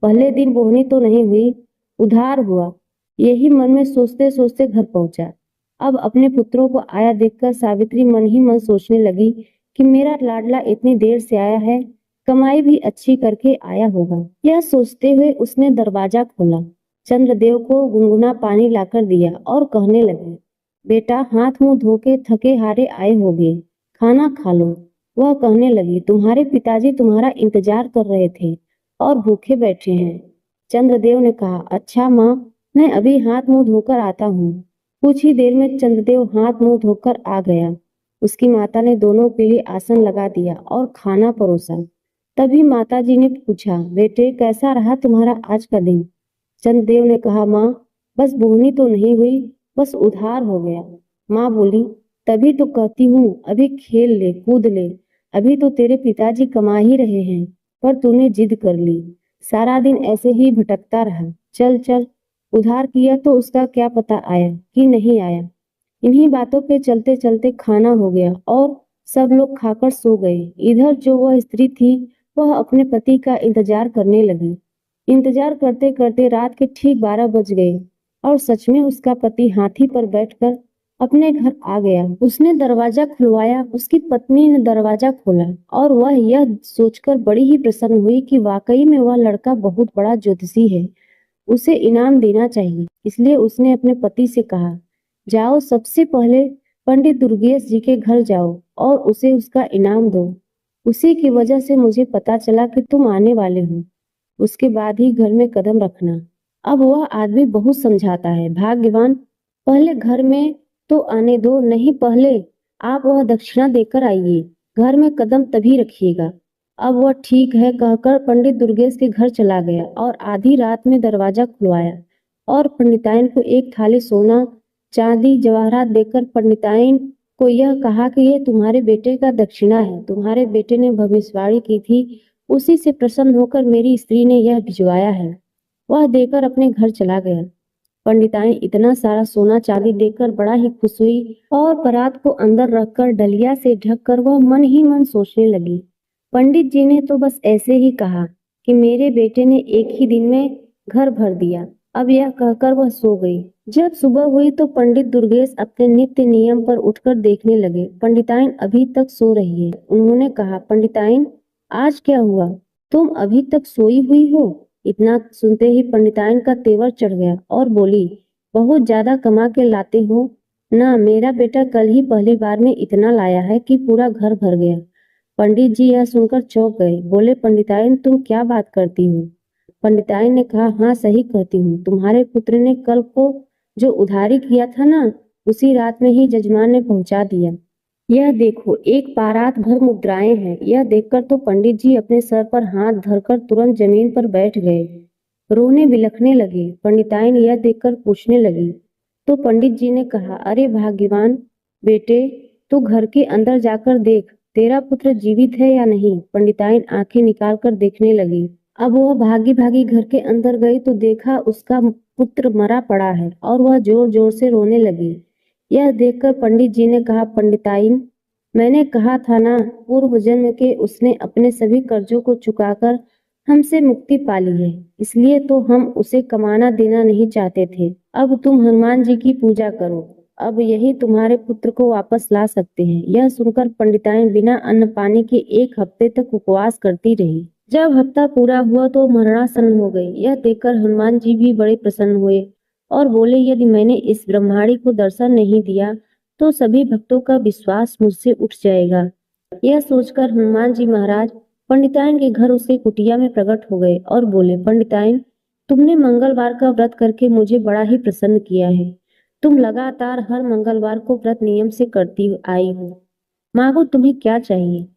पहले दिन बोहनी तो नहीं हुई, उधार हुआ। यही मन में सोचते सोचते घर पहुंचा। अब अपने पुत्रों को आया देखकर सावित्री मन ही मन सोचने लगी कि मेरा लाडला इतनी देर से आया है, कमाई भी अच्छी करके आया होगा। यह सोचते हुए उसने दरवाजा खोला, चंद्रदेव को गुनगुना पानी लाकर दिया और कहने लगे, बेटा हाथ मुंह धो के थके हारे आए होगे, खाना खा लो। वह कहने लगी, तुम्हारे पिताजी तुम्हारा इंतजार कर रहे थे और भूखे बैठे हैं। चंद्रदेव ने कहा, अच्छा माँ, मैं अभी हाथ मुंह धोकर आता हूँ। कुछ ही देर में चंद्रदेव हाथ मुंह धोकर आ गया। उसकी माता ने दोनों के लिए आसन लगा दिया और खाना परोसा। तभी माताजी ने पूछा, बेटे कैसा रहा तुम्हारा आज का दिन? चंद्रदेव ने कहा, माँ बस बोहनी तो नहीं हुई, बस उधार हो गया। माँ बोली, तभी तो कहती हूँ अभी खेल ले कूद ले, अभी तो तेरे पिताजी कमा ही रहे हैं, पर तूने जिद कर ली, सारा दिन ऐसे ही भटकता रहा। चल चल, उधार किया तो उसका क्या पता आया कि नहीं आया। इन्हीं बातों पे चलते चलते खाना हो गया और सब लोग खाकर सो गए। इधर जो वह स्त्री थी वह अपने पति का इंतजार करने लगी। इंतजार करते करते रात के ठीक 12 बज गए और सच में उसका पति हाथी पर बैठकर अपने घर आ गया। उसने दरवाजा खुलवाया, उसकी पत्नी ने दरवाजा खोला और वह यह सोचकर बड़ी ही प्रसन्न हुई कि वाकई में वह लड़का बहुत बड़ा ज्योतिषी है, उसे इनाम देना चाहिए। इसलिए उसने अपने पति से कहा, जाओ सबसे पहले पंडित दुर्गेश जी के घर जाओ और उसे उसका इनाम दो। उसी की वजह से मुझे पता चला कि तुम आने वाले हो, उसके बाद ही घर में कदम रखना। अब वह आदमी बहुत समझाता है, भाग्यवान, पहले घर में तो आने दो, नहीं पहले आप वह दक्षिणा देकर आइए, घर में कदम तभी रखिएगा। अब वह ठीक है कहकर पंडित दुर्गेश के घर चला गया और आधी रात में दरवाजा खुलवाया और पंडिताइन को एक थाली सोना चांदी जवाहरात देकर पंडिताइन को यह कहा कि यह तुम्हारे बेटे का दक्षिणा है, तुम्हारे बेटे ने भविष्यवाणी की थी, उसी से प्रसन्न होकर मेरी स्त्री ने यह भिजवाया है। वह देकर अपने घर चला गया। पंडिताइन इतना सारा सोना चांदी देखकर बड़ा ही खुश हुई और बारात को अंदर रखकर डलिया से ढककर वह मन ही मन सोचने लगी, पंडित जी ने तो बस ऐसे ही कहा कि मेरे बेटे ने एक ही दिन में घर भर दिया। अब यह कहकर वह सो गई। जब सुबह हुई तो पंडित दुर्गेश अपने नित्य नियम पर उठकर देखने लगे, पंडिताइन अभी तक सो रही है। उन्होंने कहा, पंडिताइन आज क्या हुआ, तुम अभी तक सोई हुई हो? इतना सुनते ही पंडिताइन का तेवर चढ़ गया और बोली, बहुत ज्यादा कमा के लाते हो ना, मेरा बेटा कल ही पहली बार में इतना लाया है कि पूरा घर भर गया। पंडित जी यह सुनकर चौंक गए, बोले, पंडिताइन तुम क्या बात करती हो? पंडिताइन ने कहा, हाँ सही कहती हूँ, तुम्हारे पुत्र ने कल को जो उधारी किया था ना, उसी रात में ही जजमान ने पहुंचा दिया। यह देखो, एक पारात भर मुद्राएं हैं। यह देखकर तो पंडित जी अपने सर पर हाथ धरकर तुरंत जमीन पर बैठ गए, रोने बिलखने लगे। पंडिताइन यह देखकर पूछने लगी तो पंडित जी ने कहा, अरे भाग्यवान बेटे, तू घर के अंदर जाकर देख, तेरा पुत्र जीवित है या नहीं। पंडिताइन आंखें निकाल कर देखने लगी। अब वह भागी भागी घर के अंदर गई तो देखा उसका पुत्र मरा पड़ा है और वह जोर जोर से रोने लगी। यह देखकर पंडित जी ने कहा, पंडिताइन, मैंने कहा था ना, पूर्व जन्म के उसने अपने सभी कर्जों को चुकाकर हमसे मुक्ति पा ली है, इसलिए तो हम उसे कमाना देना नहीं चाहते थे। अब तुम हनुमान जी की पूजा करो, अब यही तुम्हारे पुत्र को वापस ला सकते हैं। यह सुनकर पंडिताइन बिना अन्न पानी के 1 हफ्ते तक उपवास करती रही। जब हफ्ता पूरा हुआ तो मरणासन्न हो गई। यह देखकर हनुमान जी भी बड़े प्रसन्न हुए और बोले, यदि मैंने इस ब्रह्माणी को दर्शन नहीं दिया तो सभी भक्तों का विश्वास मुझसे उठ जाएगा। यह सोचकर हनुमान जी महाराज पंडिताइन के घर उसके कुटिया में प्रकट हो गए और बोले, पंडिताइन, तुमने मंगलवार का व्रत करके मुझे बड़ा ही प्रसन्न किया है। तुम लगातार हर मंगलवार को व्रत नियम से करती आई हो, मांगो तुम्हें क्या चाहिए।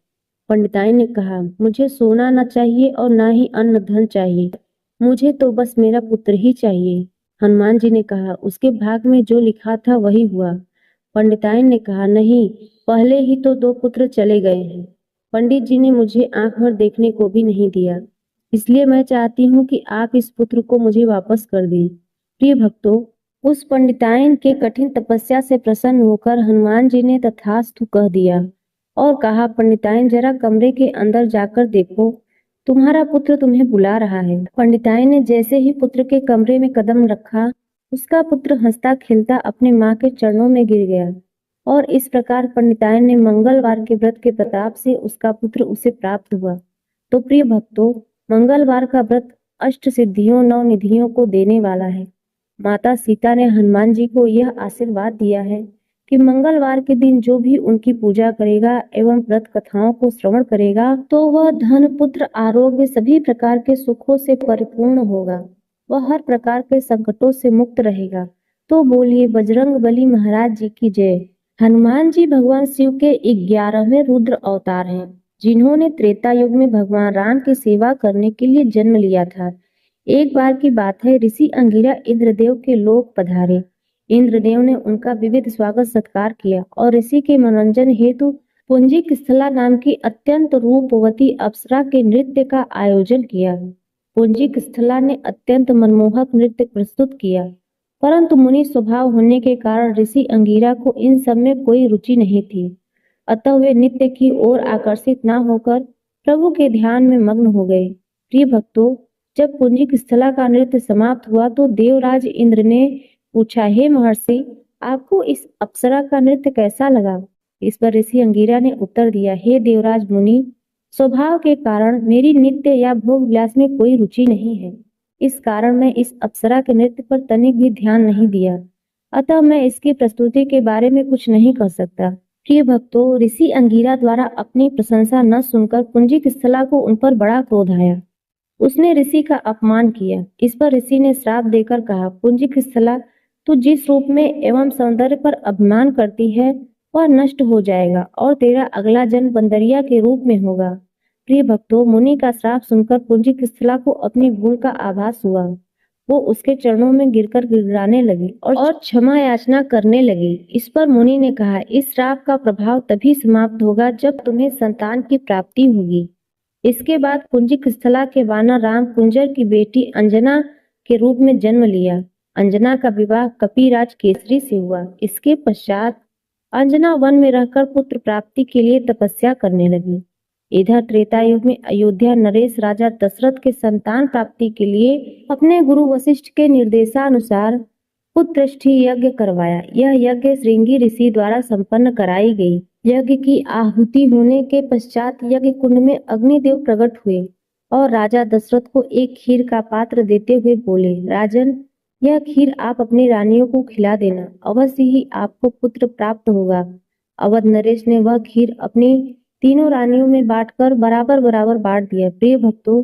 पंडिताइन ने कहा, मुझे सोना न चाहिए और ना ही अन्न धन चाहिए, मुझे तो बस मेरा पुत्र ही चाहिए। हनुमान जी ने कहा, उसके भाग में जो लिखा था वही हुआ। पंडिताइन ने कहा, नहीं, पहले ही तो 2 पुत्र चले गए हैं, पंडित जी ने मुझे आंख भर देखने को भी नहीं दिया, इसलिए मैं चाहती हूँ कि आप इस पुत्र को मुझे वापस कर दें। प्रिय भक्तों, उस पंडिताइन के कठिन तपस्या से प्रसन्न होकर हनुमान जी ने तथास्तु कह दिया और कहा, पंडिताइन जरा कमरे के अंदर जाकर देखो, तुम्हारा पुत्र तुम्हें बुला रहा है। पंडिताइन ने जैसे ही पुत्र के कमरे में कदम रखा, उसका पुत्र हंसता खेलता अपने माँ के चरणों में गिर गया और इस प्रकार पंडिताइन ने मंगलवार के व्रत के प्रताप से उसका पुत्र उसे प्राप्त हुआ। तो प्रिय भक्तों, मंगलवार का व्रत अष्ट सिद्धियों नौ निधियों को देने वाला है। माता सीता ने हनुमान जी को यह आशीर्वाद दिया है कि मंगलवार के दिन जो भी उनकी पूजा करेगा एवं व्रत कथाओं को श्रवण करेगा तो वह धन पुत्र आरोग्य सभी प्रकार के सुखों से परिपूर्ण होगा। वह हर प्रकार के संकटों से मुक्त रहेगा। तो बोलिए बजरंग बली महाराज जी की जय। हनुमान जी भगवान शिव के 11वें रुद्र अवतार हैं, जिन्होंने त्रेता युग में भगवान राम की सेवा करने के लिए जन्म लिया था। एक बार की बात है, ऋषि अंगिरा इंद्रदेव के लोक पधारे। इंद्रदेव ने उनका विविध स्वागत सत्कार किया और ऋषि के मनोरंजन हेतु पुंजिक स्थला नाम की अत्यंत रूपवती अप्सरा के नृत्य का आयोजन किया। पुंजिक स्थला ने अत्यंत मनमोहक नृत्य प्रस्तुत किया, परंतु मुनि स्वभाव होने के कारण ऋषि अंगिरा को इन सब में कोई रुचि नहीं थी। अतः वे नृत्य की ओर आकर्षित न होकर प्रभु के ध्यान में मग्न हो गए। प्रिय भक्तों, जब पुंजिक स्थला का नृत्य समाप्त हुआ तो देवराज इंद्र ने पूछा, हे महर्षि, आपको इस अप्सरा का नृत्य कैसा लगा? इस पर ऋषि अंगिरा ने उत्तर दिया, हे देवराज मुनि, स्वभाव के कारण मेरी नृत्य या भोग विलास में कोई रुचि नहीं है। इस कारण मैं इस अप्सरा के नृत्य पर तनिक भी ध्यान नहीं दिया, अतः मैं इसकी प्रस्तुति के बारे में कुछ नहीं कह सकता। प्रिय भक्तों, ऋषि अंगिरा द्वारा अपनी प्रशंसा न सुनकर पुंजिक स्थला को उन पर बड़ा क्रोध आया। उसने ऋषि का अपमान किया। इस पर ऋषि ने श्राप देकर कहा, पुंजिक स्थला, तू जिस रूप में एवं सौंदर्य पर अभिमान करती है वह नष्ट हो जाएगा और तेरा अगला जन्म बंदरिया के रूप में होगा। प्रिय भक्तों, मुनि का श्राप सुनकर पुंजिक स्थला को अपनी भूल का आभास हुआ। वो उसके चरणों में गिरकर गिड़गिड़ाने लगी और क्षमा याचना करने लगी। इस पर मुनि ने कहा, इस श्राप का प्रभाव तभी समाप्त होगा जब तुम्हें संतान की प्राप्ति होगी। इसके बाद पुंजिक स्थला के वानर राम कुंजर की बेटी अंजना के रूप में जन्म लिया। अंजना का विवाह कपिराज केसरी से हुआ। इसके पश्चात अंजना वन में रहकर पुत्र प्राप्ति के लिए तपस्या करने लगी। इधर त्रेता युग में अयोध्या नरेश राजा दशरथ के संतान प्राप्ति के लिए अपने गुरु वशिष्ठ के निर्देशानुसार पुत्रष्टि यज्ञ करवाया। यह यज्ञ श्रृंगी ऋषि द्वारा संपन्न कराई गई। यज्ञ की आहुति होने के पश्चात यज्ञ कुंड में अग्निदेव प्रकट हुए और राजा दशरथ को एक खीर का पात्र देते हुए बोले, राजन, यह खीर आप अपनी रानियों को खिला देना, अवश्य ही आपको पुत्र प्राप्त होगा। अवध नरेश ने वह खीर अपनी तीनों रानियों में बांटकर बराबर बराबर बांट दिया। प्रिय भक्तों,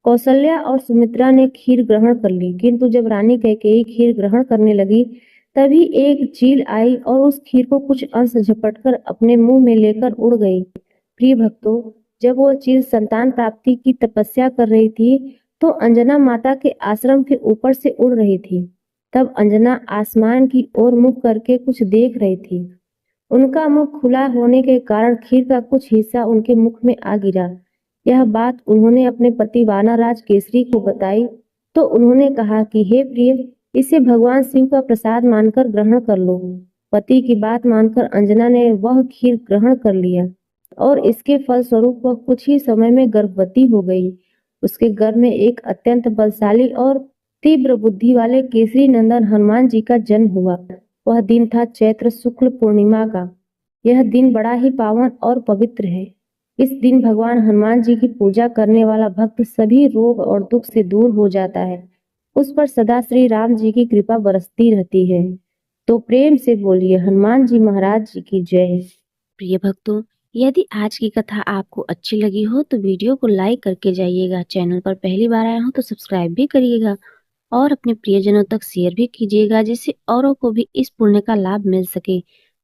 कौशल्या और सुमित्रा ने खीर ग्रहण कर ली, किंतु जब रानी कैकेयी खीर ग्रहण करने लगी तभी एक चील आई और उस खीर को कुछ अंश झपटकर अपने मुंह में लेकर उड़ गई। प्रिय भक्तों, जब वो चील संतान प्राप्ति की तपस्या कर रही थी तो अंजना माता के आश्रम के ऊपर से उड़ रही थी। तब अंजना आसमान की ओर मुख करके कुछ देख रही थी। उनका मुख खुला होने के कारण खीर का कुछ हिस्सा उनके मुख में आ गिरा। यह बात उन्होंने अपने पति वानरराज केसरी को बताई तो उन्होंने कहा कि हे प्रिय, इसे भगवान शिव का प्रसाद मानकर ग्रहण कर लो। पति की बात मानकर अंजना ने वह खीर ग्रहण कर लिया और इसके फलस्वरूप वह कुछ ही समय में गर्भवती हो गई। उसके गर्भ में एक अत्यंत बलशाली और तीव्र बुद्धि वाले केसरी नंदन हनुमान जी का जन्म हुआ। वह दिन था चैत्र शुक्ल पूर्णिमा का। यह दिन बड़ा ही पावन और पवित्र है। इस दिन भगवान हनुमान जी की पूजा करने वाला भक्त सभी रोग और दुख से दूर हो जाता है। उस पर सदा श्री राम जी की कृपा बरसती रहती है। तो प्रेम से बोलिए हनुमान जी महाराज जी की जय। प्रिय भक्तों, यदि आज की कथा आपको अच्छी लगी हो तो वीडियो को लाइक करके जाइएगा। चैनल पर पहली बार आए हो तो सब्सक्राइब भी करिएगा और अपने प्रियजनों तक शेयर भी कीजिएगा, जिससे औरों को भी इस पुण्य का लाभ मिल सके।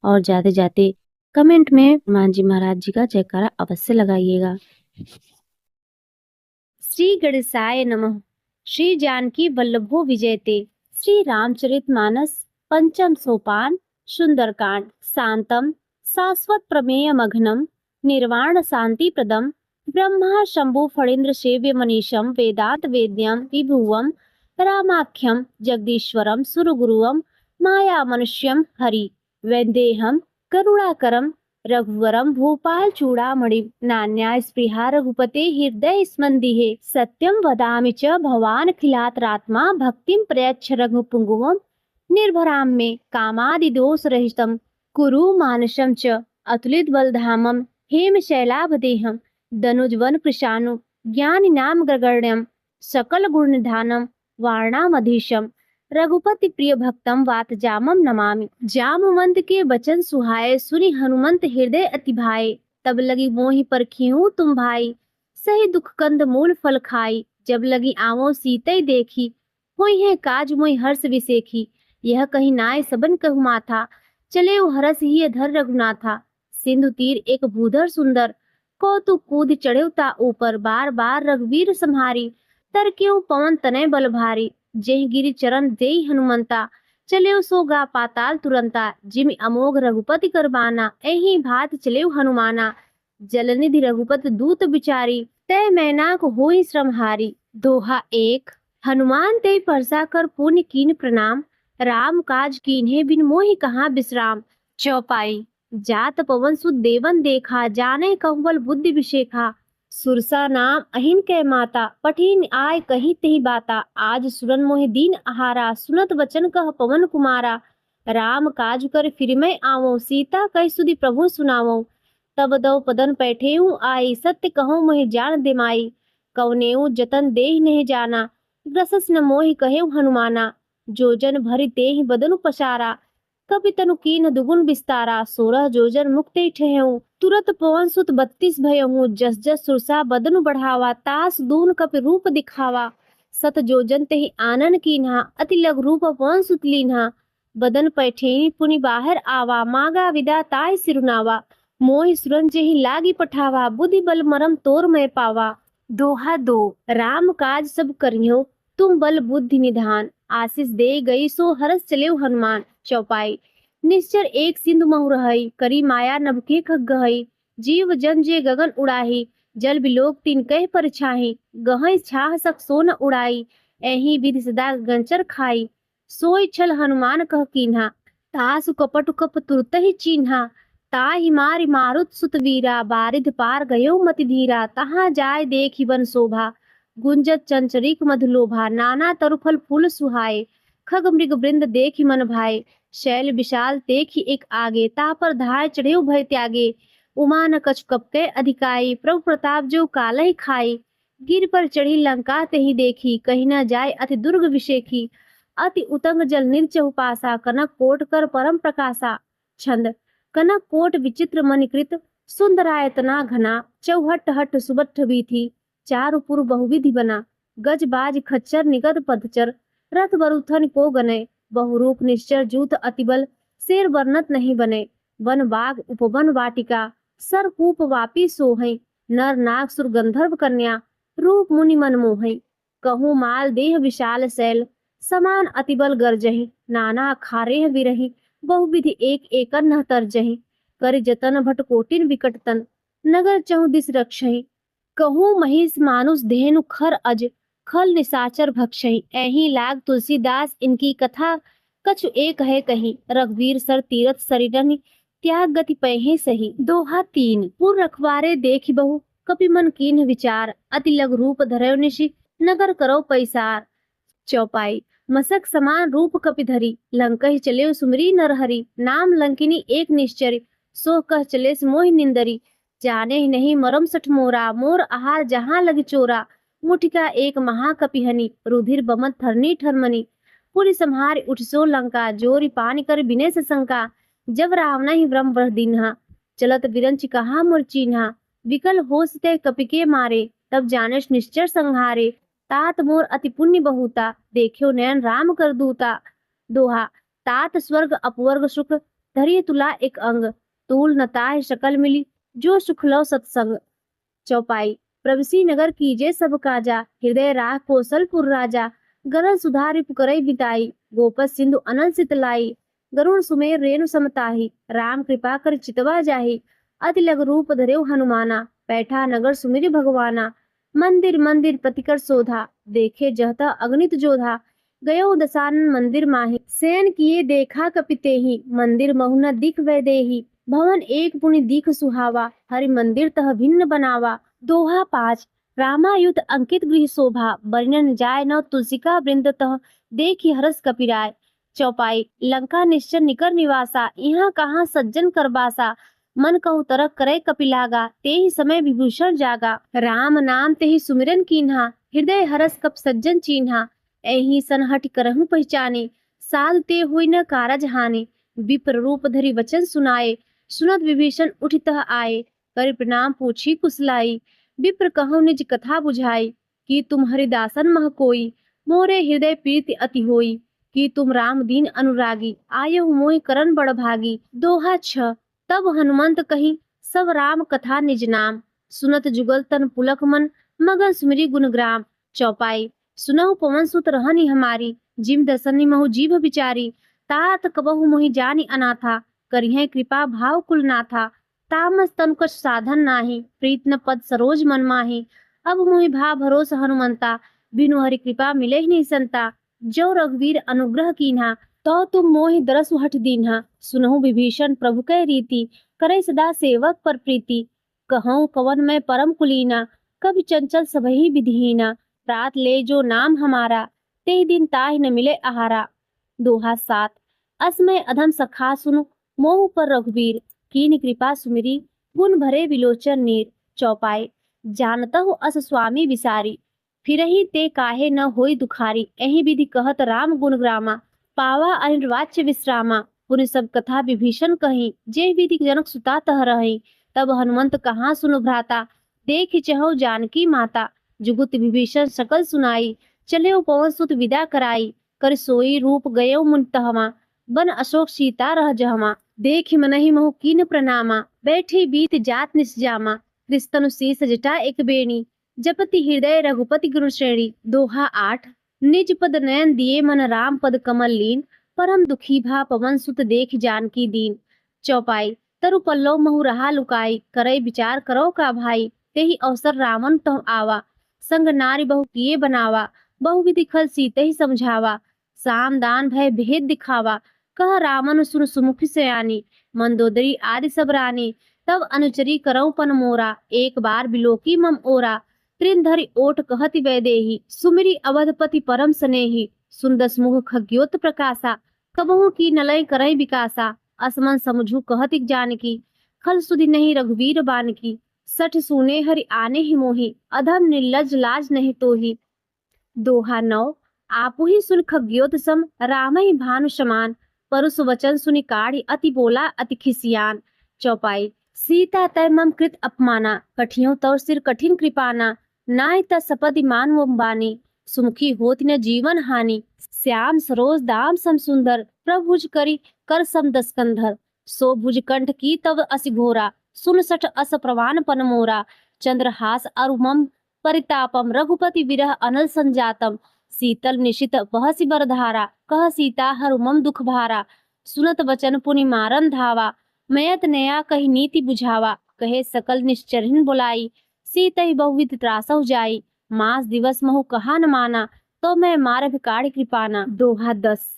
और जाते जाते कमेंट में हनुमान जी महाराज जी का जयकारा अवश्य लगाइएगा। श्री गणेशाय नमः। श्री जानकी वल्लभो विजयते। श्री रामचरितमानस पंचम सोपान सुंदरकांड। शांतम शाश्वत प्रमेय मघनम निर्वाण शांति प्रदम ब्रह्मा शंभु फणीन्द्र सेव्य मनीषम वेदांत वेद्यम विभुवम रामाख्यम जगदीश्वरम सुरगुरुवम माया मनुष्यम हरि वैदेहम करुणाकरम रघुवरम भूपाल चूड़ामणि नान्या स्पृहा रघुपते हृदय स्मन्दिहे सत्यम वदामि च भवान खिलातरात्मा भक्तिम प्रयच्छ रघुपुंगवम निर्भराम मे कामादि दोष रहितम कुरु मानसम च अतुलित बलधामम हेम शैलाभदेहम दनुजवन कृशानु ज्ञान नाम ग्रगण्यम सकल गुण निधानम वारणामधीशम रघुपति प्रिय भक्तम वात जामम नमामि। जामवंत के वचन सुहाए सुनि हनुमंत हृदय अति भाए। तब लगी मोहि परखिहु तुम भाई सही दुख कंद मूल फल खाई। जब लगी आवो सीतै देखी होई है काज मोहि हर्ष विसेखी। यह कही नाय सबन कहु माथा चले हरस ही अधर रघुनाथा। सिंधु तीर एक भूधर सुंदर कौतुक कूद चढ़े ता ऊपर बार बार रघुवीर सम्हारी। तर क्यों पवन तनय बल भारी जेहि गिरि चरण देई हनुमंता। चले सो गा पाताल तुरंता जिमि अमोघ रघुपति करबाना। एहि भात चले हनुमाना जलनिधि रघुपति दूत बिचारी। तय मैनाक होई श्रमहारी। दोहा एक। हनुमान ते परसा कर पुण्य कीन प्रणाम राम काज कीन्हे बिन मोहि कहाँ विश्राम। चौपाई। जात पवन सुत देवन देखा जाने कहुबल बुद्धि विशेखा। सुरसा नाम अहिन कै माता पठिन आय कही तेहि बाता। आज सुरन मोहि दीन आहारा सुनत वचन कह पवन कुमारा। राम काज कर फिर मैं आवो सीता कह सुधि प्रभु सुनावो। तब दो पदन पैठेऊ आई सत्य कहो मोहि जान दिमाई। कवनेऊ जतन देहि नहीं जाना ग्रसस न मोहि कहेऊ हनुमाना। जोजन भरि तेहि बदनु पसारा कपि तनु कीन दुगुन विस्तारा। 16 जोजन मुक्ते ठेहूं तुरत पवन सुत 32 भयहूं। जस जस सुरसा बदनु बढ़ावा तास दून कपि रूप दिखावा। सत जोजन तेहि आनन कीन्हा अति लघु रूप पवन सुत लीन्हा। बदन पैठेनी पुनि बाहर आवा मागा विदा ताय सिरुनावा। मोहि सुरन जेहि लागी पठावा बुद्धि बल मरम तोर मैं पावा। दोहा 2। राम काज सब करियो तुम बल बुद्धि निधान आशीष दे गई सो हरस चलेऊ हनुमान। चौपाई। निश्चर एक सिंधु महु रहई करी माया नभके खग गहई। जीव जन जे गगन उड़ाही जल बिलोक तीन कह पर छाही। गहई छाह सक सोन उड़ाई एही विधि सदा गंचर खाई। सोई छल हनुमान कह कीन्हा तासु कपटु कप तुरत ही चीन्हा। ताहि मारि मारुत सुत वीरा बारिध पार गयो मति धीरा। तहाँ जाय देखि वन शोभा गुंजत चंचरीक मधुलोभा। नाना तरुफल फूल सुहाए खग मृग वृंद देखि मन भाए। शैल विशाल देखि एक आगे ता पर धाय चढ़े भय त्यागे। उमा न कछु कपके अधिकाई प्रभु प्रताप जो कालहि खाई। गिर पर चढ़ी लंका तेहि देखी कहीं न जाय अति दुर्ग विशेखी। अति उतंग जल निर्चहु पासा कनक कोट कर परम प्रकाशा। छंद। कनक कोट विचित्र मणिकृत सुंदरायतना घना। चौहट हट सुबठ बीथी चारु पुर बहुविधि बना। गज बाज खच्चर निगत पदचर रथ बरुथन को गने। बहुरूप निश्चर जूथ अतिबल शेर वर्णत नहीं बने। वन बाग उपवन वाटिका सरकूप वापी सोहै। नर नाग सुर गंधर्व कन्या रूप मुनि मन मोहै। कहूँ माल देह विशाल शैल समान अतिबल गर्जहि। नाना खारेह विरहि बहुविधि एक एकन न तरजहि। कर जतन भट कोटिन विकटतन नगर चहु दिस रक्षहि। कहूँ महिष मानुष धेनु खर अज खल निशाचर भक्षहि। एहि लाग तुलसीदास इनकी कथा कछु एक है कही। रघुवीर सर तीरथ सरिरनि त्याग गति पहे सही। दोहा 3। पुर रखवारे देखि बहु कपि मन कीन्ह विचार। अति लघु रूप धरयो निशि नगर करो पैसार। चौपाई। मसक समान रूप कपि धरी लंकहि चले सुमरी नरहरि। नाम लंकिनी एक निश्चरी सो कह चले मोहि निंदरी। जाने ही नहीं मरम सठ मोरा मोर आहार जहाँ लग चोरा। मुठिका एक महाकपिहनि रुधिर बमत थरनी ठरमनी। पुरी संहार उठ सो लंका जोरी पानी कर बिने से शंका। जब रावना ही ब्रह्म बह दीन्हा चलत बिरंच कहा मोर चीन्हा। विकल होश ते कपिके मारे तब जानश निश्चर संहारे। तात मोर अति पुण्य बहुता देखियो नयन राम कर दूता। दोहा। तात स्वर्ग अपवर्ग सुख धरिय तुला एक अंग। तूल नताह शकल मिली जो सुख लो सत्संग। चौपाई। प्रवसी नगर कीजे सब काजा हृदय राह कौशलपुर राजा। गरल सुधारि पुकरई बिताई गोपस सिंधु अनंत सितलाई। गरुण सुमेर रेणु समताही राम कृपा कर चितवा जाही। अति लघु रूप धरेउ हनुमाना बैठा नगर सुमिरि भगवाना। मंदिर मंदिर प्रतिकर शोधा देखे जहता अगणित जोधा। गयो दसानन मंदिर माही सैन किए देखा कपितेहि। मंदिर महु न दिख वै देही भवन एक पुनि दिख सुहावा। हरि मंदिर तह भिन्न बनावा। दोहा 5। रामायुध अंकित गृह शोभा वर्णन जाय न तुलसिका वृंद तह देखि हरस कपिराय। चौपाई। लंका निश्चर निकर निवासा यहाँ कहाँ सज्जन करबासा। मन कहु तरक करे कपिलागा, ते ही समय विभूषण जागा। राम नाम ते ही सुमिरन कीन्हा, हृदय हरस कप सज्जन चीन्हा। एही सन हट करहु पहचाने, साध ते हुई न कारज हानि। विप्र रूप धरि वचन सुनाए, सुनत विभीषण उठितः आए। कर प्रणाम पूछी कुशलाई, विप्र कहु निज कथा बुझाई। कि तुम हरिदासन मह कोई, मोरे हृदय प्रीति अति होई। कि तुम राम दीन अनुरागी, आयहु मोहि करन बड़ भागी। दोहा 6। तब हनुमंत कही सब राम कथा निज नाम, सुनत जुगल तन पुलक मन, मगन सुमिरी गुणग्राम। चौपाई। सुनहु पवन सुत रहनी हमारी, जिम दसनी महु जीभ बिचारी। तात कबहु मोहि जानी अनाथा, करिहे कृपा भाव कुल नाथा। तामस तनु कछ साधन नाही, प्रीत न पद सरोज मन माही। अब मोहि भा भरोस हनुमंता, बिनु हरि कृपा मिले ही नहीं संता। जो रघुवीर अनुग्रह कीन्हा, तो तुम मोहि दरसु हठ दीन्हा। सुनहु विभीषण प्रभु कै रीति, करे सदा सेवक पर प्रीति। कहऊँ कवन मैं परम कुलीना, कभी चंचल सबहि विधिहीना। रात ले जो नाम हमारा, ते दिन ताहि न मिले आहारा। दोहा 7। असमय अधम सखा सुनु, मोहु पर रघुवीर। कीन्ह कृपा सुमिरी, गुण भरे विलोचन नीर। चौपाई। जानतहु अस स्वामी विसारी, फिरहि ते काहे न होई दुखारी। एहि विधि कहत राम गुण ग्रामा, पावा अनिर्वाच्य विश्रामा। पुनि सब कथा विभीषण कही, जे विधि जनक सुता तह रही। तब हनुमंत कहाँ सुनु भ्राता, देख चहु जानकी माता। जुगुत विभीषण सकल सुनाई, चले पवन सुत विदा कराई। कर सोई रूप गयो मुनि तहवा, बन अशोक सीता रह जहमा। देख मनहि मोह कीन प्रणामा, बैठी बीत जात निसजामा। कृस्तनु शीस जटा एक बेणी, जपति हृदय रघुपति गुरु श्रेणी। दोहा 8। निज पद नयन दिए मन राम पद कमल लीन, परम दुखी भा पवन सुत देख जानकी दीन। चौपाई। तरु पल्लव महु रहा लुकाई, करई विचार करो का भाई। तेहि अवसर रावण तह आवा, संग नारी बहु किए बनावा। बहु विधि खल सीते ही समझावा, साम दान भय भेद दिखावा। कह रावण सुन सुमुखी सयानी, मंदोदरी आदि सब रानी। तब अनुचरी करऊ पन मोरा, एक बार बिलोकी मम ओरा। त्रिन धरि ओट कहति वैदेही, सुमिरी अवधपति परम स्नेही। सुंदस मुख खग्योत प्रकाशा, कबहु की नलय करई विकासा। असमन समझू कहति जानकी, खल सुधि नहीं रघुवीर बानकी। सठ सुने हरि आने ही मोहि, अधम निर्लज लाज नहीं तोहि। दोहा 9। आपु ही सुन खग्योत सम, राम ही भानु समान। परुष वचन सुनि काढ़ी, अति बोला अति खिसियान। चौपाई। सीता तय मम कृत अपमाना, कठियों तौर सिर कठिन कृपाना। नाय त सपदि मानव बानी, सुमुखी होति न जीवन हानि। श्याम सरोज दाम सम सुंदर, प्रभुज करी कर सम दस्कंधर। सो भुज कंठ की तव असि घोरा, सुन सठ अस प्रवान पन मोरा। चंद्रहास अरु मम परितापम, रघुपति विरह अनल संजातम। शीतल निशित बहसि बरधारा, कह सीता हरु मम दुख भारा। सुनत वचन पुनि मारन धावा, मयत नया कही नीति बुझावा। कहे सकल निश्चरिन बुलाई, सीतहि बहुविध त्रासहु जाई। मास दिवस महु कहा न माना, तो मैं मारभ काढ़ कृपाना। दोहा 10।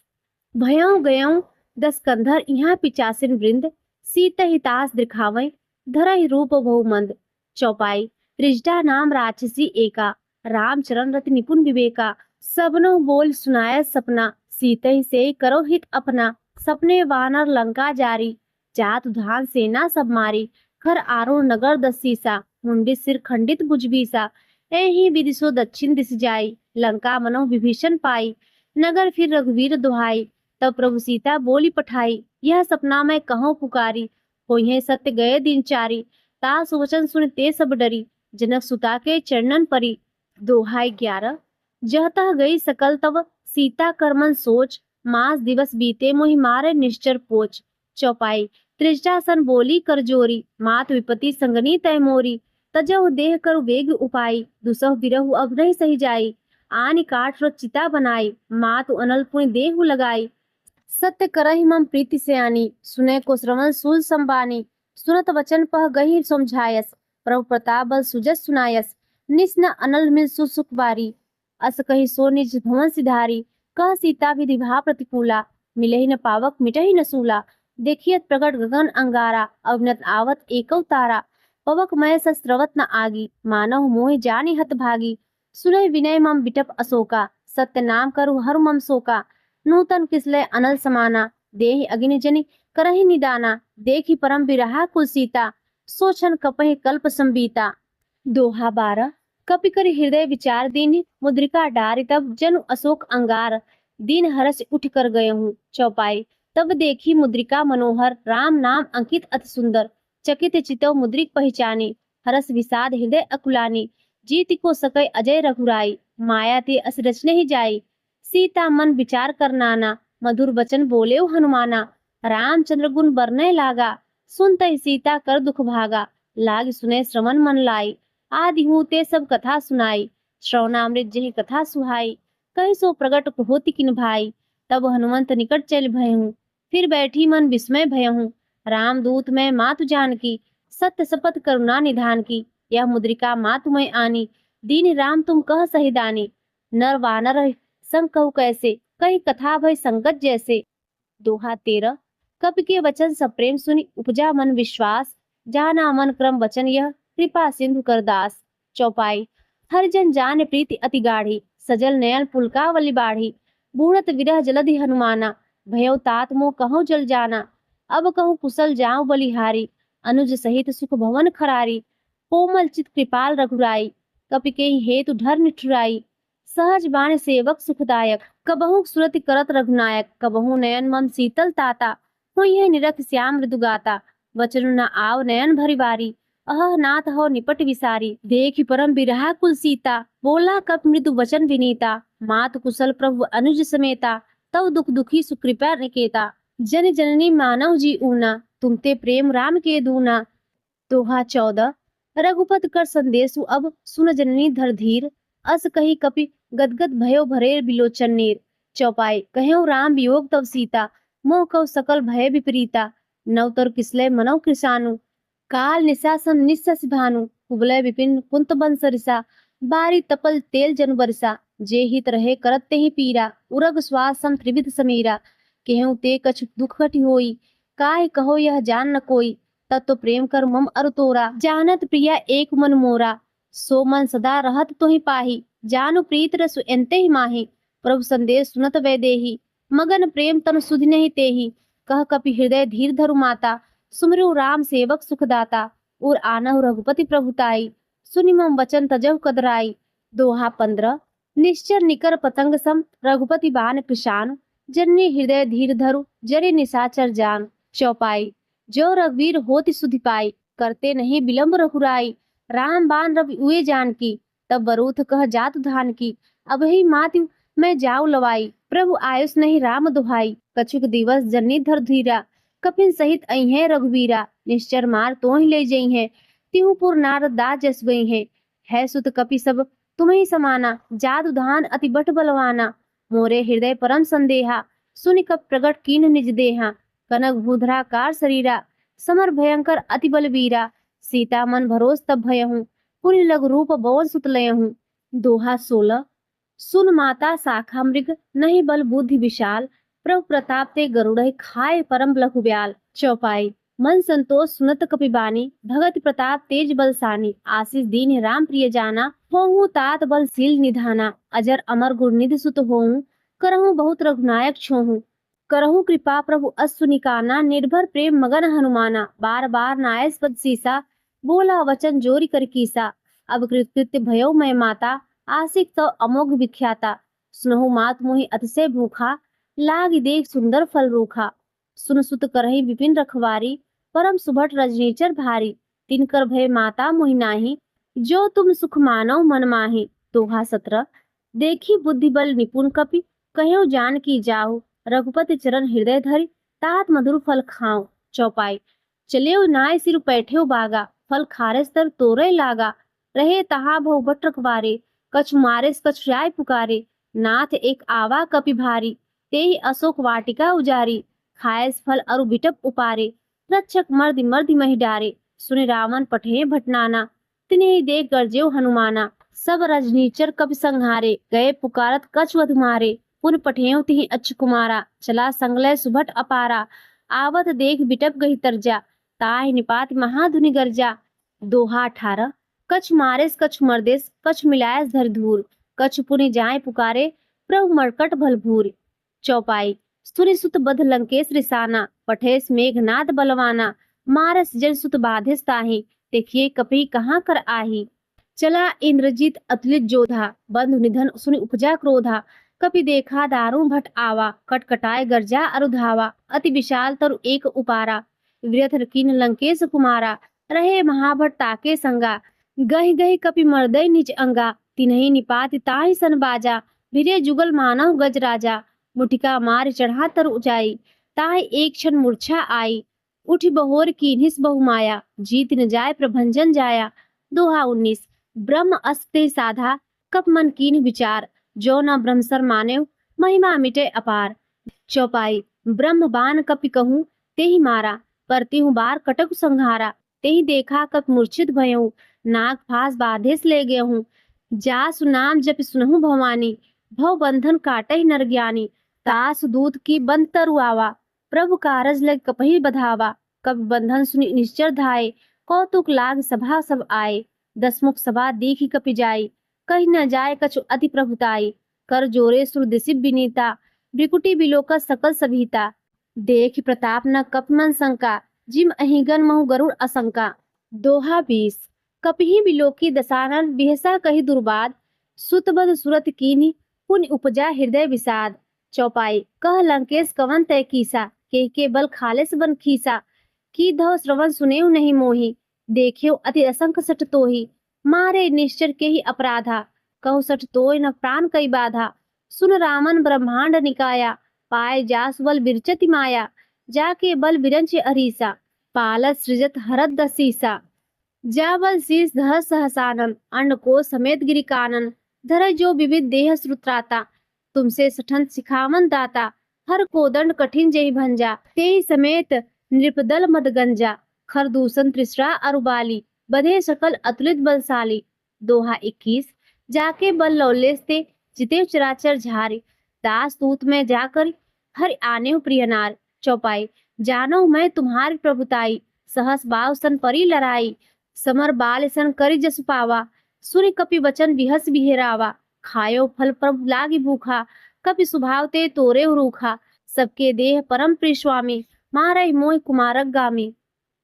भयऊ गयऊ दस कंधर यहाँ पिचासिन वृंद, सीतहि तास दिखावै धरहि रूप बहुमंद। चौपाई। त्रिजटा नाम राक्षसी एका, राम चरण रति निपुण विवेका। सबनो बोल सुनाय सपना, सीतहि से करो हित अपना। सपने वानर लंका जारी, जात धान सेना सब मारी। खर आरुण नगर दस सीसा, मुंडी सिर खंडित भुजबीसा। एहि विधि सो दक्षिण दिस जाई, लंका मनो विभीषण पाई। नगर फिर रघुवीर दुहाई, तब प्रभु सीता बोली पठाई। यह सपना मैं कहूँ पुकारी, होइहे सत्य गए दिन चारी। ता सुवचन सुन ते सब डरी, जनक सुता के चरणन परी। दोहा 11। जहतः गई सकल तव, सीता करमन सोच। मास दिवस बीते मोहि मारे निश्चर पोच। चौपाई। त्रिजटा सन बोली कर जोरी, मात विपति संगनी तय मोरी। तजहु देह करु वेग उपाई, दुसहु बिरहु अब नहीं सही जाई। आनि काठ रो चिता बनाई, मातु अनल पुनि देहु लगाई। सत्य करहि मम प्रीति सयानी, सुने को श्रवण सूल संबानी। सुनत वचन पह गही समझायस, प्रभु प्रताप बल सुजस सुनायस। निस न अनल मिल सुसुख बारी, अस कही सो निज भवन सिधारी। कह सीता विधि भा प्रतिकूला, मिलहि न पावक मिटहि न सूला। देखियत प्रगट गगन अंगारा, अवनत आवत एकौ तारा। पवक मय सस्रवत न आगी, मानव मोहि जानि हत भागी। सुनय विनय मम बिटप अशोका, सत्य नाम करु हरु मम शोका। नूतन किसलय अनल समाना, देहि अग्नि जनि करहि निदाना, देखी परम बिरहा कुल सीता, सोचन कपहि कल्प संबीता। दोहा 12। कपि कर हृदय विचार दीन, मुद्रिका डारि तब जनु अशोक अंगार, दीन हरस उठ कर गए हूँ। चौपाई। तब देखी मुद्रिका मनोहर, राम नाम अंकित अति सुंदर, चकित चितव मुद्रिक पहचानी, हरस विषाद हृदय अकुलानी, जीत को सकै अजय रघुराई, माया ते अस रचने ही जाई, सीता मन विचार कर नाना, मधुर वचन बोले हनुमाना, रामचंद्र गुण बरने लागा, सुनते सीता कर दुख भागा, लाग सुने श्रवण मन लाई, आदि हूँ ते सब कथा सुनाई, श्रवणामृत जही कथा सुहाई, कहीं सो प्रगट होती किन भाई, तब हनुमंत निकट चल भयहूँ, फिर बैठी मन विस्मय भयहूँ, रामदूत मैं मातु जानकी, सत्य शपथ करुणा निधान की, यह मुद्रिका मातु मैं आनी, दीन राम तुम कह सही दानी, नर वानर संग कहु कैसे, कही कथा भय संगत जैसे। दोहा 13। कपि के वचन सप्रेम सुनि, उपजा मन विश्वास, जाना मन क्रम वचन यह, कृपा सिंधु कर दास। चौपाई। हरिजन जान प्रीति अति गाढ़ी, सजल नयन पुलकावली बाढ़ी, बूढ़त विरह जलधि हनुमाना, भयो तात मोह कहूँ जल जाना, अब कहूँ कुशल जाऊं बलिहारी, अनुज सहित सुख भवन खरारी, कोमल चित कृपाल रघुराई, कपि के हेतु धर निठुराई, सहज बाण सेवक सुखदायक, कबहु सुरति करत रघुनायक, कबहु नयन मम शीतल ताता, होई है निरख श्याम मृदु गाता, वचन न आव नयन भरी बारी, अह नाथ हो निपट विसारी, देखि परम बिरहा कुल सीता, बोला कप मृदु वचन विनीता, मात कुशल प्रभु अनुज समेता, तव दुख दुखी सुकृपा निकेता, जन जननी मानव जी ऊना, तुमते प्रेम राम के दूना। दोहा 14। रघुपत कर संदेशु अब, सुन जननी धर धीर, अस कही कपि गदगद भयो भरे बिलोचन नीर। चौपाई। कहेउ राम वियोग तव सीता, मोह कव सकल भय विपरीता, नवतर किसलय मनौ कृशानु, काल निशासन निस्सस भानु, कुबलय विपिन कुंत बंस रिसा, बारी तपल तेल जन बरसा, जे हित रहे करत तेहि पीरा, उरग श्वास सम त्रिविध समीरा, केहू ते कछु दुख घटि होई, काहे कहो यह जान न कोई, तत्व प्रेम कर मम अरु तोरा, जानत प्रिया एक मन मोरा, सो मन सदा रहत तोहि पाही, जानु प्रीत रसु एन्ते ही माही, प्रभु संदेश सुनत वैदेही, मगन प्रेम तन सुध नहीं तेही, कह कपि हृदय धीर धरु माता, सुमिरु राम सेवक सुखदाता, और आनहु रघुपति प्रभुताई, सुनि मम वचन तजहु कदराई। दोहा 15। निश्चर निकर पतंग सम, रघुपति बान कृशान, जननी हृदय धीर धरु, जरे निशाचर जान। चौपाई। जो रघुवीर होति सुधि पाई, करते नहीं विलंब रघुराई, राम बान रवि उए जान की, तब बरूथ कह जातु धान की, अब ही माति मैं जाऊ लवाई, प्रभु आयुष नहीं राम दुहाई, कछुक दिवस जननी धर धीरा, कपिन सहित अइहें रघुवीरा, निश्चर मार तो ही ले जई हैं, तिहुपुर नारद दास जस गई हैं, है सुत कपि सब तुम्हें समाना, जादू धान अति बट बलवाना, मोरे हृदय परम संदेहा, सुनि कप प्रगट कीन निज देहा, कनक भूधराकार शरीरा, समर भयंकर अति बलवीरा, सीता मन भरोस तब भयहूँ, पुनि लघु रूप बवन सुत लयहूँ। दोहा 16। सुन माता शाखा मृग, नहीं बल बुद्धि विशाल, प्रभु प्रताप ते गरुड़ खाए परम लघु ब्याल। चौपाई। मन संतोष सुनत कपिबानी, भगत प्रताप तेज बलसानी, आशीष दीन राम प्रिय जाना, होहु तात बलशील निधाना, अजर अमर गुरनिधि सुत होहु, करहु बहुत रघुनायक छोहु, करहु कृपा प्रभु अश्वु निकाना, निर्भर प्रेम मगन हनुमाना, बार बार नायस पद सीसा, बोला वचन जोरी कर कीसा, अब कृत्य भयो मैं माता, आशिक तो अमोघ विख्याता, सुनहु मात मोहि अतिशय भूखा, लाग देख सुंदर फल रूखा, सुन सुत करहि विपिन रखवारी, परम सुभट रजनीचर भारी, तिनकर भय माता मोहि नाही, जो तुम सुख मानव मन माही। दोहा 17। देखी बुद्धि बल निपुण कपि, कह्यो जान की जाहु, रघुपति चरण हृदय धरि, तात मधुर फल खाओ। चौपाई। चलेउ नाय सिर पैठेउ बागा, फल खारेस तर तोरे लागा, रहे तहा भव बट रखवारे, कछु मारेस कछु राय पुकारे, नाथ एक आवा कपि भारी, तेहि अशोक वाटिका उजारी, खायस फल अरु बिटप उपारे, रक्षक मर्दि मर्दि महि डारे, सुनि रावण पठे भटनाना, तिन्हि देख गरजेउ हनुमाना, सब रजनीचर कपि संहारे, गए पुकारत कछु अधुमारे, पुन पठेउ तिहि अच्यु कुमारा, चला संगलय सुभट अपारा, आवत देख बिटप गही तरजा, ताहि निपात महाधुनि गर्जा। दोहा 18। कछु मारेस कछु मर्देस, कछु मिलायस धर धूर, कछु पुनि जाय पुकारे, प्रभु मरकट भल भूर। चौपाई। सुनि सुत बध लंकेश रिसाना, पठेस मेघनाद बलवाना, मारस जन सुत बाधिस ताहि, देखिए कपि कहाँ कर आही। चला इंद्रजीत अतुलित जोधा, बंधु निधन सुनि उपजा क्रोधा, कपि देखा दारुण भट आवा, कटकटाए गर्जा अरुधावा, अति विशाल तरु एक उपारा, व्यथ कीन लंकेश कुमारा, रहे महाभट ताके संगा, गहि गहि कपि मर्दय निज अंगा, तिन्हि निपात ताहि सन बाजा, भिरे जुगल मानव गज राजा, मुटिका मार चढ़ा तर ऊंचाई, ताहि एक क्षण मूर्छा आई, उठी बहोर कीन्हिस बहुमाया, जीत न जाय प्रभंजन जाया। दोहा 19। ब्रह्म अस्ते साधा, कप मन कीन्ह विचार, जो न ब्रह्मसर मानेव, महिमा मिटे अपार। चौपाई। ब्रह्म बान कपि कहूँ, तेहि मारा, परतिहु बार कटक संहारा, तेहि देखा कप मूर्छित भयहूँ, नाग फास बाधेस ले गयहूँ, जासु नाम जपि सुनहु भवानी, भव बंधन काटहि नर ज्ञानी, तासु दूत की बंद तरु आवा, प्रभु कारज लग कपहि बधावा, कपि बंधन सुनि निश्चर धाये, कौतुक लाग सभा सब आए, दसमुख सभा दीखि कपि जाई, कहि न जाय कछु अति प्रभुताई, कर जोरे सुर दिसि विनीता, भ्रिकुटी बिलोक सकल सभीता, देख प्रताप न कप मन शंका, जिम अहिगन महु गरुड़ असंका। दोहा 20। कपिहि बिलोकी दसानन, बिहसा कहि दुर्बाद, सुतबद सुरत कीन्हि, पुनि उपजा हृदय विषाद। चौपाई। कह लंकेश कवन तय कीसा, के बल खालिस बन खीसा, की धव श्रवण सुनेउ नहीं मोहि, देखियो अति असंख सठ तोहि, मारे निश्चर के ही अपराधा, कहु सठ तोय न प्राण कई बाधा, सुन रामन ब्रह्मांड निकाया, पाए जास बल बिरचति माया, जाके बल बिरंच अरीसा, पालत सृजत हरत दसीसा, जा बल शीस धर सहसानन, अन्न को समेत गिरि कानन, धर जो विविध देह श्रुत्राता, तुमसे सठन सिखावन दाता, हर को दंड कठिन जेहि भंजा, तेहि समेत नृपदल मदगंजा, खर दूषण त्रिसरा अरुबाली, बधे सकल अतुलित बलशाली। दोहा 21। जाके बल लौलेस ते, जिते चराचर झारी, दास दूत में जाकर हर आने प्रिय नार। चौपाई। जानो मैं तुम्हारी प्रभुताई, सहस बाव सन परी लड़ाई, समर बाल सन करी जस पावा, सुनि कपि वचन बिहस बिहेरावा, खायो फल प्रभु लागी भूखा, कपि सुभाव ते तोरे रूखा, सबके देह परम प्रिय स्वामी, मारहि मोहि कुमारक गामी,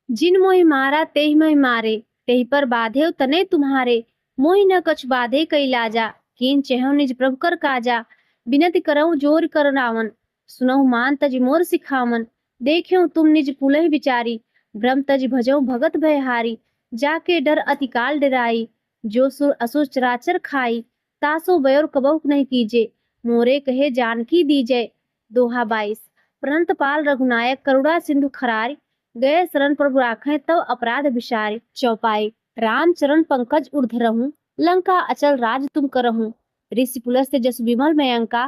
जिन मोहि मारा तेहि मैं मारे, तेहि पर बाधेव तने तुम्हारे, मोहि न कछु बाधे कई लाजा, कीन चेहु निज प्रभु कर काजा, बिनति करऊं जोर कर नावन, सुनहु मान तज मोर सिखावन, देखियो तुम निज पुलहि विचारी, ब्रह्म तज भजऊ भगत भयहारी, जाके डर अति काल डराई, जो सुर असुर चराचर खाई, तासो बयोर कबहु नहीं कीजे, मोरे कहे जानकी दीजे। दोहा 22। प्रणत पाल रघुनायक, करुणा सिंधु खरारी, गए शरण प्रभु राखें तब अपराध विसारी। चौपाई। राम चरण पंकज ऊर्ध रहूं, लंका अचल राज तुम करहूं, ऋषि पुलस्त्य जस विमल मयंका,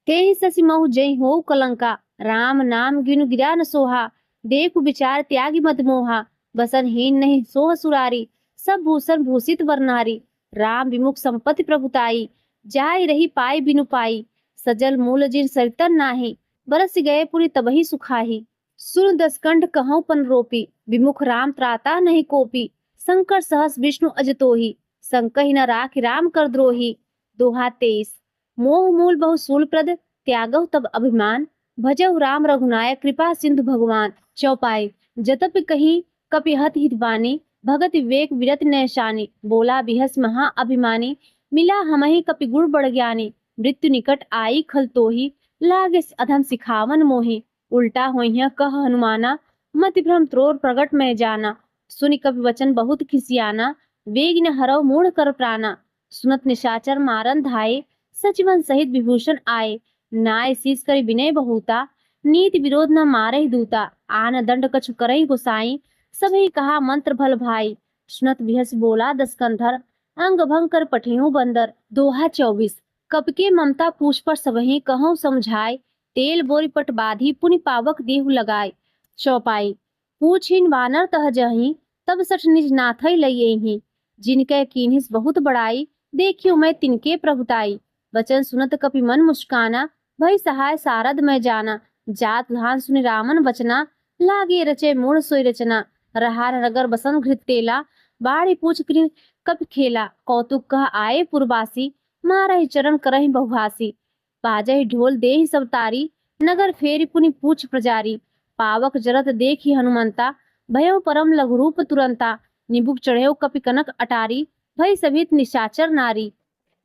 तेहि शशि महु जय हो कलंका, राम नाम गिनु गिरा न सोहा, देखु विचार त्यागी मत मोहा, बसन हीन नहीं सोह सुरारी, सब भूषण भूषित वरनारी, राम विमुख संपत्ति प्रभुताई, जाय रही पाई बिनु पाई, सजल मूल जिन सरितन नाही, बरस गए पुरी तबहि सुखाही, सुन दसकंठ कहूँ पन रोपी, विमुख राम त्राता नहीं कोपी, शंकर सहस विष्णु अजतोही, संकहि न राखि राम कर द्रोही। दोहा 23। मोह मूल बहु सूल प्रद, त्यागहु तब अभिमान, भजहु राम रघुनायक कृपा सिंधु भगवान। चौपाई। जतपि कहीं कपि हत हित बानी, भगत विवेक विरत नैशानी, बोला बिहस महा अभिमानी, मिला हमहि कपि गुण बड़ ज्ञानी, मृत्यु निकट आई खल तोही, लागे अधम सिखावन मोहि, उल्टा होइह कह हनुमाना, मति भ्रम त्रोर प्रगट में जाना, सुनि कपि वचन बहुत खिसियाना, वेग न हरव मूढ़ कर प्राणा, सुनत निशाचर मारन धाये, सचिवन सहित विभूषण आए, नाय शीस करि विनय बहुता, नीति विरोध न मारहि दूता, आन दंड कछु करहि गोसाई, सबहि कहा मंत्र भल भाई, सुनत बिहस बोला दस कंधर, अंग भंग कर पठिहु बंदर। दोहा 24। कपि ममता पूछ पर सबहि कहूँ समझाए, तेल बोरी पट बाधी पुनि पावक देहु लगाए। चौपाई। पूछिन वानर तह जहीं, तब सठ निज नाथै लइयहि, जिनके कीन्हिस बहुत बड़ाई, देखियो मैं तिनके प्रभुताई, वचन सुनत कपि मन मुस्काना, भई सहाय सारद में जाना, जात धान सुनि रामन वचना, लागे रचे मूढ़ सोई रचना, रहार नगर बसन घृत तेला, बाढ़ी पूछ कपि खेला, कौतुक कह आए पुरवासी, मारहि चरण करहि बहुहासी, बाजहि ढोल देहि सब तारी, नगर फेरी पुनि पूछ प्रजारी, पावक जरत देखी हनुमंता, भयो परम लघु रूप तुरंता, निबुक चढ़ेऊ कपि कनक अटारी, भई सभित निशाचर नारी।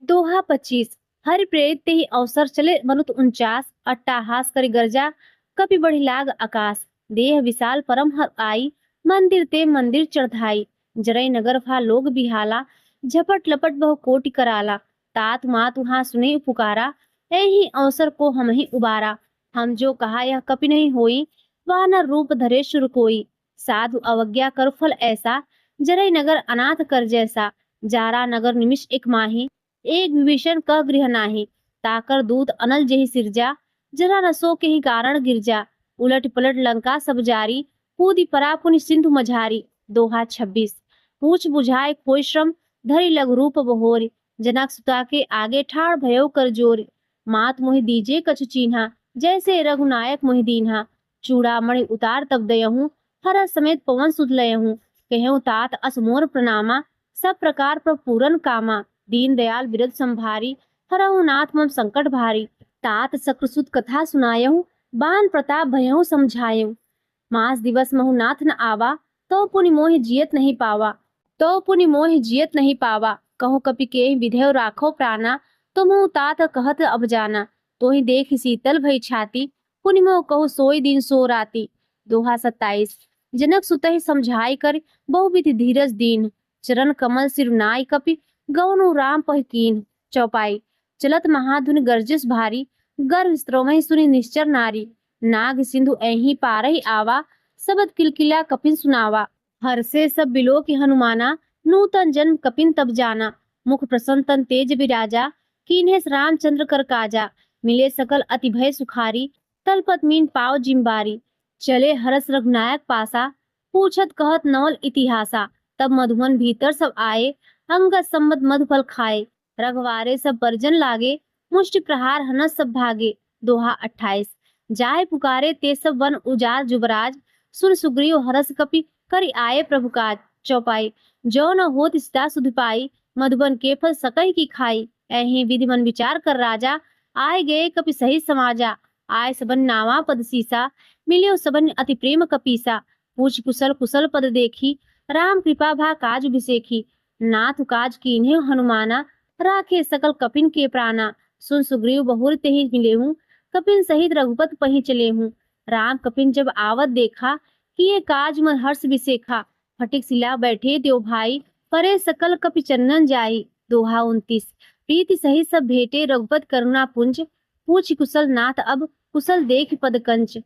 दोहा 25। हरि प्रेरित ते ही अवसर चले मनुत 49, अट्टाहास करि गर्जा, कपि बढ़ी लाग आकाश, देह विशाल परम हर आई, मंदिर ते मंदिर चढ़ाई, जरई नगर फा लोग बिहाला, झपट लपट बहु कोटि कराला, तात मात वहाँ सुने पुकारा, ऐही अवसर को हम ही उबारा, हम जो कहा यह कपि नहीं होई, वानर रूप धरे शुर कोई, साधु अवज्ञा कर फल ऐसा, जरई नगर अनाथ कर जैसा, जारा नगर निमिष एक माही, एक विभीषण का गृह नाही, ताकर दूत अनल जेहि सिरजा, जरा रसो के ही कारण गिरजा, उलट पलट लंका सब जारी, कूदी परा पुनि सिंधु मझारी। दोहा 26। पूछ बुझाए कोई श्रम, धरि लघु रूप बहोरी, जनक सुता के आगे ठाड़ भयो कर जोर, मात मोहि दीजे कछु चीन्हा, जैसे रघुनायक मोहि दीन्हा, चूड़ामणि उतार तब दयहूँ, हर समेत पवन सुध लयहूँ, कहूँ तात अस मोर प्रणामा, सब प्रकार पर पूरन कामा, दीन दयाल बिरद संभारी, हरहु नाथ मम संकट भारी, तात सकृसुत कथा सुनायहु, बान प्रताप भयहु समझायहु, मास दिवस महु नाथ न आवा, तो पुनि मोहि जियत नहीं पावा, तो पुनि मोहि जियत नहीं पावा, कहूँ कपि के विधेय राखो प्राणा, तुम तात कहत अब जाना, तो ही देख शीतल भई छाती, पुनि मोह कहु सोई दिन सो राती। दोहा 27। जनक सुतहि समझाई कर, बहुविधि धीरज दीन, चरण कमल सिरुनाई कपि, गौनु राम पहिकीन। चौपाई। चलत महाधुन गर्जिस भारी, गर्भ स्त्रोमहि सुनि निश्चर नारी, नाग सिंधु ऐही पारहि आवा, सबद किलकिला कपिन सुनावा, हर से सब बिलो की हनुमाना, नूतन जन्म कपिन तब जाना, मुख प्रसन्न तन तेज विराजा, कीन्हे रामचंद्र कर काजा, मिले सकल अति भय सुखारी, तलपत मीन पाव जिम्बारी, चले हरस रघुनायक पासा, पूछत कहत नवल इतिहासा, तब मधुमन भीतर सब आए, अंगद सम्मत मधुफल खाए, रघवारे सब परजन लागे, मुष्टि प्रहार हनस सब भागे। दोहा 28। जाय पुकारे ते सब वन उजार जुबराज, सुन सुग्रीव हरस कपि करि आए प्रभु काज। चौपाई। जो न होत सीता सुध पाई, मधुबन के फल सकई की खाई, ऐहि विधि मन विचार कर राजा, आए गए कपि सही समाजा, आय सबन नावा पद सीसा, मिलियो सबन अति प्रेम कपीसा, पूछ कुशल कुशल पद देखी, राम कृपा भा काज बिसेखी, नाथ काज कीन्हे हनुमाना, राखे सकल कपिन के प्राणा, सुन सुग्रीव बहुर तेहि मिलेहूँ, कपिन सहित रघुपत पहि चलेहूँ, राम कपिन जब आवत देखा, किए काज मन हर्ष विसेखा, फटिक सिला बैठे देव भाई, परे सकल कपि चंदन जाई। दोहा 29। प्रीति सहित सब भेटे रघुपत करुणा पुंज, पूछ कुशल नाथ अब कुशल देख पद कंच।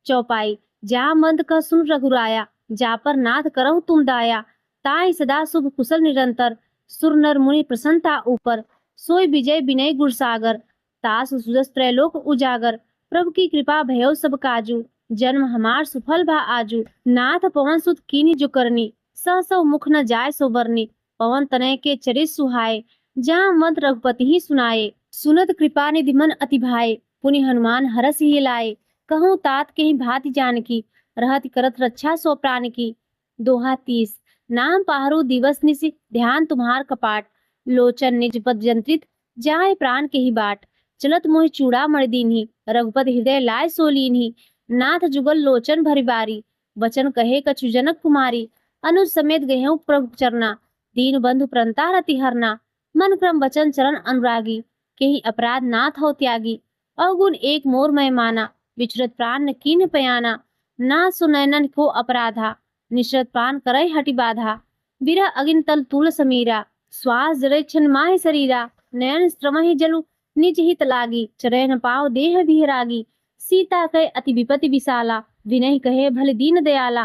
चौपाई। जा मंद कह सुन रघुराया, जा पर नाथ करहु तुम दाया, ताई सदा शुभ कुशल निरंतर, सुर नर मुनि प्रसन्नता ऊपर, सोई विजय विनय गुरसागर, तास सुजस त्रैलोक उजागर, प्रभु की कृपा भयो सब काजू, जन्म हमार सुफल भा आजू, नाथ पवन सुत कीनी जो करनी, सौ मुख न जाय सो बरनी, पवन तनय के चरित सुहाए, जहाँ मंत्र रघुपति ही सुनाए, सुनत कृपा निधि मन अति भाए, पुनि हनुमान हरस ही लाए, कहूँ तात के ही भांति जानकी, रहत करत रक्षा सो प्राण की। दोहा 30। नाम पाहरू दिवस निसि ध्यान तुम्हार कपाट, लोचन निज पद जंत्रित, जाय प्राण के ही बाट, चलत मोहि चूड़ा मणि दीन्ही, रघुपत हृदय लाय सो लीन्ही, नाथ जुगल लोचन भरि बारी, वचन कहे कछु जनक कुमारी, अनुज समेत गयहु प्रभु चरना, दीन बंधु प्रंता रति हरना, मन क्रम वचन चरण अनुरागी, के ही अपराध नाथ हो त्यागी, अवगुण एक मोर मैं माना, विचरत प्राण न कीन्ह पयाना, ना सुनैनन को अपराधा, निश्रत प्राण करय हटि बाधा, बिरह अगिन तल तुल समीरा, श्वास जरै छन माहि शरीरा, नयन श्रमहि जलु निज हित लागी, चरय न पाव देह बिहरागी, सीता कहे अति विपति विशाला, विनय कहे भले दीन दयाला।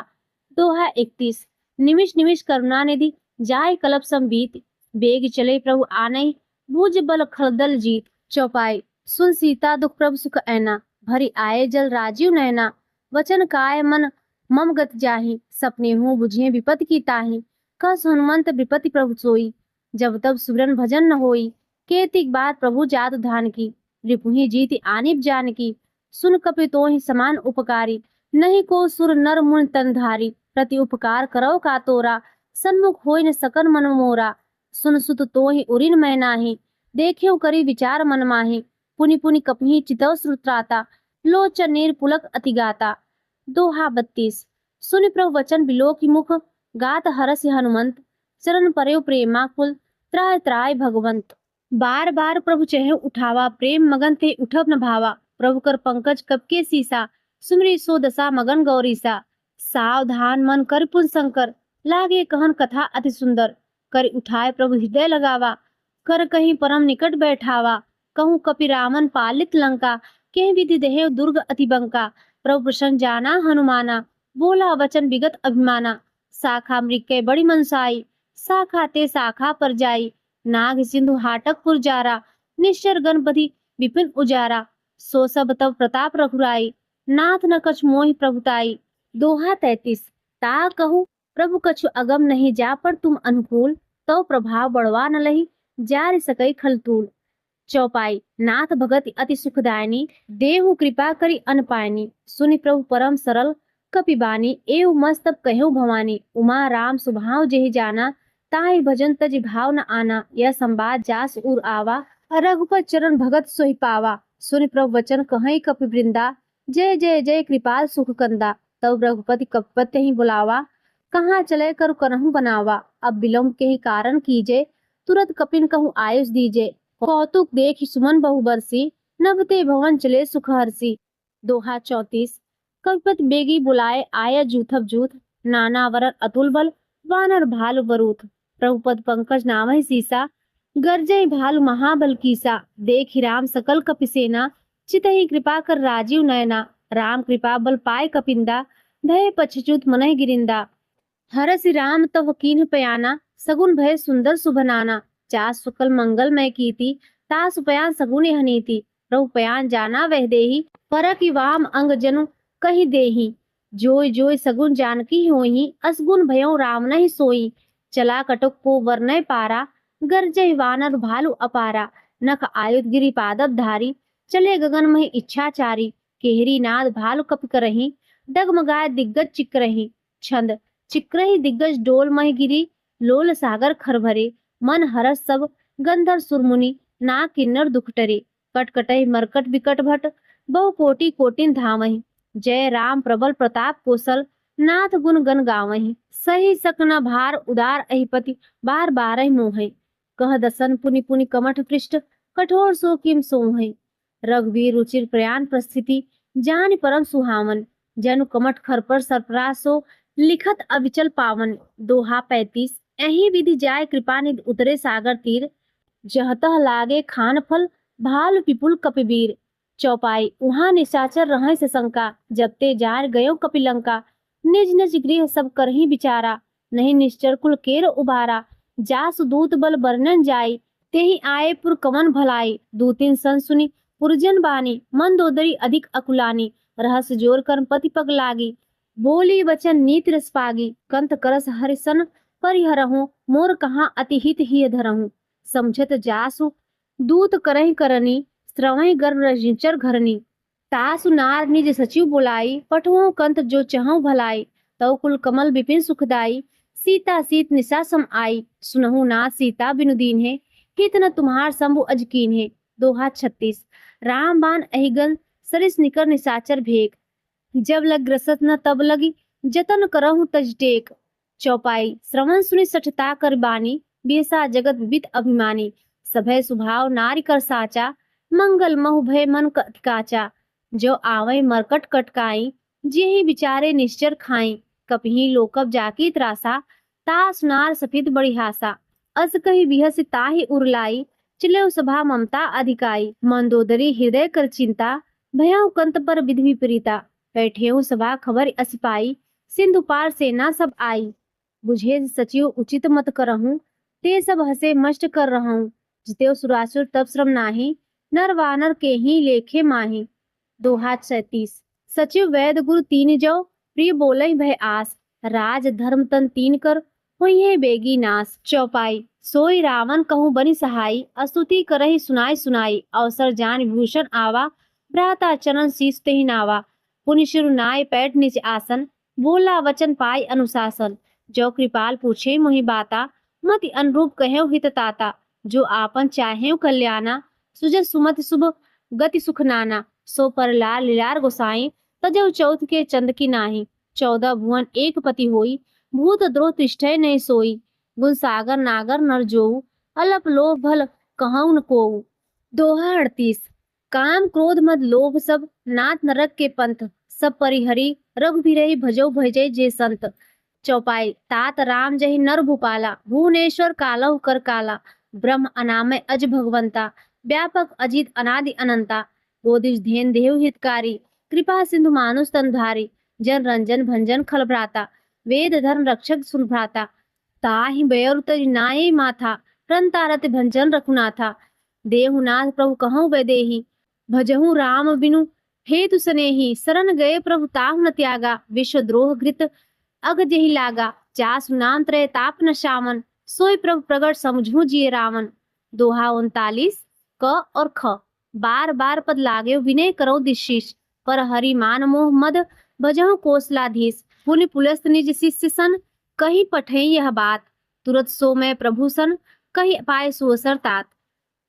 दोहा 31। निमिष निमिष करुणा निधि, जाय कलप संबीत, बेग चले प्रभु आनहि, भुज बल खलदल जीत। चौपाई। सुन सीता दुख प्रभु सुख ऐना, भरी आए जल राजीव नैना, वचन काय मन मम गत जाहि, सपने हूँ बुझे विपति की ताहि, कस हनुमंत विपति प्रभु सोई, जब तब सुरन भजन न होई, केतिक बात प्रभु जात धान की, रिपुहि जीति आनिब जान की, सुन कपि तोहि समान उपकारी, नहीं को सुर नर मुनि तनधारी, प्रति उपकार करो का तोरा, सन्मुख होई न सकन मन मोरा, सुन सुत तोहि उरिन मैं नाही, देख्यो करी विचार मन माहि, पुनि पुनि कपहि चितव श्रुत्राता, लोचन नीर पुलक अति गाता। दोहा 32। सुनि प्रभु वचन बिलो की मुख, गात हरसि हनुमंत। चरण परेउ प्रेमाकुल, त्राय त्राय भगवंत। बार बार प्रभु चेहु उठावा, प्रेम मगन थे उठब न भावा। प्रभु कर पंकज कपके सीसा, सुमरी सो दशा मगन गौरीसा। सावधान मन कर पुन शंकर, लागे कहन कथा अति सुंदर। कर उठाए प्रभु हृदय लगावा, कर कहीं परम निकट बैठावा। कहूँ कपि रामन पालित लंका, के विधि देह दुर्ग अति बंका। प्रभु प्रसन्न जाना हनुमाना, बोला वचन विगत अभिमाना। शाखा मृग बड़ी मनसाई, शाखा ते शाखा पर जाई। नाग सिंधु हाटक पुर जारा, निश्चर गणपति विपिन उजारा। सो सब तब प्रताप रघुराई, नाथ न कछ मोहि प्रभुताई। दोहा 33। ता कहूँ प्रभु कछु अगम नहीं, जा पर तुम अनुकूल। तो प्रभाव बढ़वा न लही, जारि सकई खलतूल। चौपाई। नाथ भगति अति सुखदायनी, देहु कृपा करी अनपायनी। सुनि प्रभु परम सरल कपि बानी, एव मस्तब कहु भवानी। उमा राम सुभाव जेहि जाना, ताहि भजन तजि भाव न आना। यह संवाद जास उर आवा, रघुपत चरण भगत सोहि पावा। सुनि प्रभु वचन कहई कपि वृंदा, जय जय जय कृपाल सुख कंदा। तब रघुपति कपपति ही बुलावा, कहाँ चले कर करहु बनावा। अब विलम्ब के ही कारण कीजे, तुरंत कपिन कहूँ आयुष दीजे। कौतुक देखि सुमन बहु बरसी, नभते भवन चले सुख हरसी। दोहा 34। कपिपति बेगी बुलाए, आया जूथब जूथ। नाना वरन अतुल बल, वानर भालु बरूथ। प्रभुपद पंकज नामहि सीसा, गर्जय भालु महाबल कीसा। देखि राम सकल कपिसेना, चितहि कृपा कर राजीव नयना। राम कृपा बल पाए कपिंदा, भय पछचुत मनहि गिरिंदा। हरसि राम तव कीन्ह पयाना, सगुन भय सुंदर सुभनाना। चास सुकल मंगलमय कीति, तासु पयान सगुन यह नीति। प्रभु पयान जाना वह देहि, परकि वाम अंग जनु कहि देहि। जोय जोय सगुन जानकी होई, असगुन भयउ राम नहीं सोई। चला कटुक को वर्णय पारा, गर्जय वानर भालु अपारा। नख आयुध गिरि पादप धारी, चले गगन महि इच्छाचारी। केहरी नाद भालु कपि करही, डगमगाए दिग्गज चिक्रही। छंद। चिक्रही दिग्गज डोल महि गिरी, लोल सागर खर भरे। मन हरस सब गंधर सुरमुनि, ना किन्नर दुख टरे। कटकटहि मरकट विकट भट, बहु कोटि कोटिन धावहि। जय राम प्रबल प्रताप कौशल, नाथ गुण गण गावहि। सही सक न भार उदार अहिपति, बार बारहि मोहि। कह दसन पुनि पुनि कमठ पृष्ठ, कठोर सो किम सोहै। रघुवीर रुचिर प्रयाण प्रस्थिति, जानि परम सुहावन। जनु कमठ खर पर सरपरासो, लिखत अविचल पावन। दोहा 35। एही विधि जाय कृपा निधि उतरे सागर तीर, जहतह लागे खान फल, भाल विपुल कपिवीर। चौपाई। उहाँ निशाचर रहें से शंका, जबते जार गयो कपिलंका। निज निज गृह सब करही विचारा, नहीं निश्चर कुल केर उबारा। जासु दूत बल बरनन जाई, तेहि आए पुर कवन भलाई। दूतिन सन सुनी पुरजन बानी, मंदोदरी अधिक अकुलानी। रहस्य जोर कर पति पग लागी, बोली वचन नीति रस पागी। कंत करस हरिसन परिहरहूँ, मोर कहाँ अति हित ही धरहूँ। समझत जासु दूत करहि करनी, श्रवहि गर्भ रजिंचर घरनी। तासु नार निज सचिव बुलाई, पठुओं कंत जो चहु भलाई। तव कुल कमल विपिन सुखदाई, सीता सीत निशा सम आई। सुनहु नाथ सीता बिनु दीन है, हित न तुम्हार शंभु अजकीन है। दोहा 36। राम बाण अहिगन, सरिस निकर निशाचर भेक। जब लग ग्रसत न तब लगी, जतन करहु तज टेक। चौपाई। श्रवण सुनि सठता कर बानी, बेसा जगत विदित अभिमानी। सभय स्वभाव नारी कर साचा, मंगल महु भय मन काचा। जो आवै मरकट कटकाई, जेहि विचारे निश्चर खाई। कपिही लोकब जाकी त्रासा, तास नार सफित बड़ी हासा। अस कही बिहस ताहि उरलाई, चले सभा ममता अधिकाई। मंदोदरी हृदय कर चिंता, भयउ कंत पर विधि विपरीता। बैठेऊ सभा खबर असिपाई, सिंधु पार सेना सब आई। बुझे सचिव उचित मत करहूँ, ते सब हसे मष्ट कर रहूँ। जितेव सुरासुर तब श्रम नाही, नर वानर के ही लेखे माही। दोहा 37। सचिव वैद गुरु तीन जो, प्रिय बोलहि भय आस। राज धर्म तन तीन कर, होइहे बेगी नास। चौपाई। सोई रावण कहूँ बनि सहाई, अस्तुति करहि सुनाई सुनाई। अवसर जान विभूषण आवा, भ्राता चरण शीस तेहि नावा। पुनि शिरु नाय पैठ निज आसन, बोला वचन पाई अनुशासन। जो कृपाल पूछे मोहि बाता, मति अनुरूप कहेउ हित ताता। जो आपन चाहेउ कल्याणा, सुजस सुमति शुभ गति सुख नाना। सो पर लाल लीलार गोसाई तजौ चौथ के चंद की नाही। 14 भुवन एक पति होई, भूत द्रोह तिष्ठै नहीं सोई। गुण सागर नागर नर जोऊ, अलप लोभ भल कहउँ न कोऊ। दोहा 38। काम क्रोध मद लोभ सब, नाथ नरक के पंथ। सब परिहरी रघुबीरहि भजौ भजै जे संत। चौपाई। तात राम जहि नर भूपाला, भुवनेश्वर कालहु कर काला। ब्रह्म अनामय अज भगवंता, व्यापक अजित अनादि अनंता। गोदिश धेन देहु हितकारी, कृपा सिंधु मानुष तन धारी। जन रंजन भंजन खल भ्राता, वेद धर्म रक्षक सुन भ्राता। ताहि बयरु तरि नाहि माथा, रंता रति भंजन रघुनाथा। देहुनाथ प्रभु कहउँ वैदेही, भजहु राम बिनु हेतु सनेही। शरण गए प्रभु ताहु न त्यागा, विश्वद्रोह घृत अग जेहि लागा। जासु नाम त्रय ताप न शामन, सोई प्रभु प्रगट समझू जिय रावण। दोहा 39। क और ख। बार बार पद लागे विनय करो दिशीष, पर हरि मान मोह मद भजहु कोसलाधीश। पुनि पुलस्त निज शिष्य सन, कहीं पठै यह बात। तुरत सो मैं प्रभु सन, कहीं पाए सुअसर तात।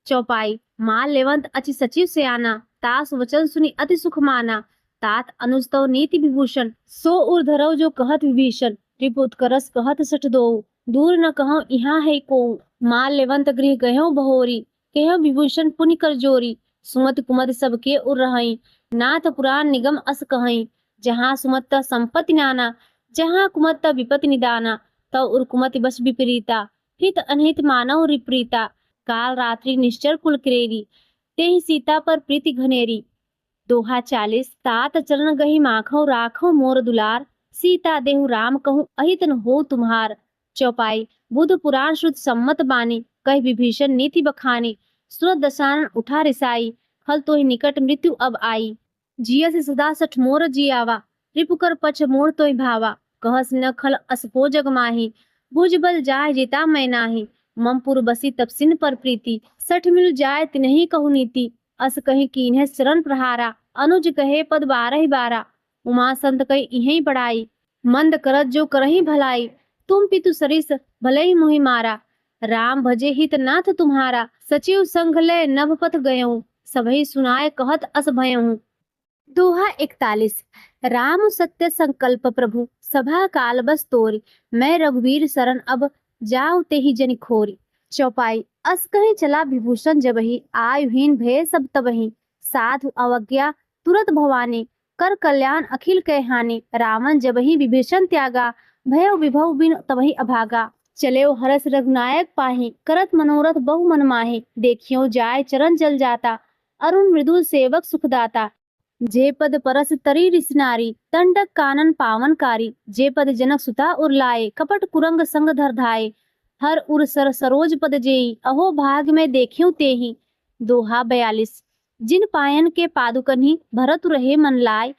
चौपाई। माल लेवंत अचि सचिव से आना, तास वचन सुनी अति सुख माना। तात अनुस्तव नीति विभूषण, सो उर धरौ जो कहत विभीषण। रिपुत करस कहत सठ दोऊ, दूर न कहूँ यहाँ है कोऊ। माल लेवंत गृह गयो बहोरी, कहौ विभूषण पुनि कर जोरी। सुमति कुमति सबके उर रहई, नाथ पुराण निगम अस कहई। जहाँ सुमत संपत्ति नाना, जहाँ कुमत विपत्ति निदाना। तव उर कुमति बस विपरीता, हित अनहित मानव रिप्रीता। काल रात्रि निश्चर कुल क्रेरी, तेहि सीता पर प्रीति घनेरी। दोहा 40। तात चरण गही माखौ राखौ मोर दुलार, सीता देहु राम कहूँ अहित न हो तुम्हार। चौपाई। बुध पुराण श्रुत सम्मत बानी, कह विभीषण नीति बखानी। सुरत दशानन उठा रिसाई, खल तोहि निकट मृत्यु अब आई। जिया से सदा सठ मोर जियावा, रिपुकर पछ मोर तोहि भावा। कहस न खल असपो जग माही, भुज बल जाय जिता मैं नाही। ममपुर बसी तपसिन पर प्रीति, सठ मिल जाय तिन्हि कहु नीति। अस कहि कीन्हे शरण प्रहारा, अनुज कहे पद 12 उमा संत कहि इहीं बड़ाई। मंद करत जो करही भलाई, तुम पितु सरिस भलई मोहि मारा। राम भजे हित नाथ तुम्हारा, सचिव संग लय नभ पथ गयऊँ। सबहि सुनाय कहत अस भयऊँ। दोहा 41। राम सत्य संकल्प प्रभु, सभा काल बस तोरी। मैं रघुवीर शरण अब, जाऊँ तेहि जनि खोरी। चौपाई। अस कहीं चला विभूषण जबहि, आयुहीन भय सब तबहि। साधु अवज्ञा तुरत भवानी, कर कल्याण अखिल कै हानि। रावण जबहि विभीषण त्यागा, भयो विभव बिन तबहि अभागा। चलेओ हरस रघुनायक पाहि, करत मनोरथ बहु मन माहि। देखियो जाय चरण जल जाता, अरुण मृदुल सेवक सुखदाता। जे पद परस तरी रिसनारी, तंडक कानन पावनकारी। जे पद जनक सुता उरलाए, कपट कुरंग संग धर धाये। हर उर सर सरोज पद जेई, अहो भाग में देखियो तेहि। दोहा 42। जिन पायन के पादुकन्हि, भरत रहे मन लाय।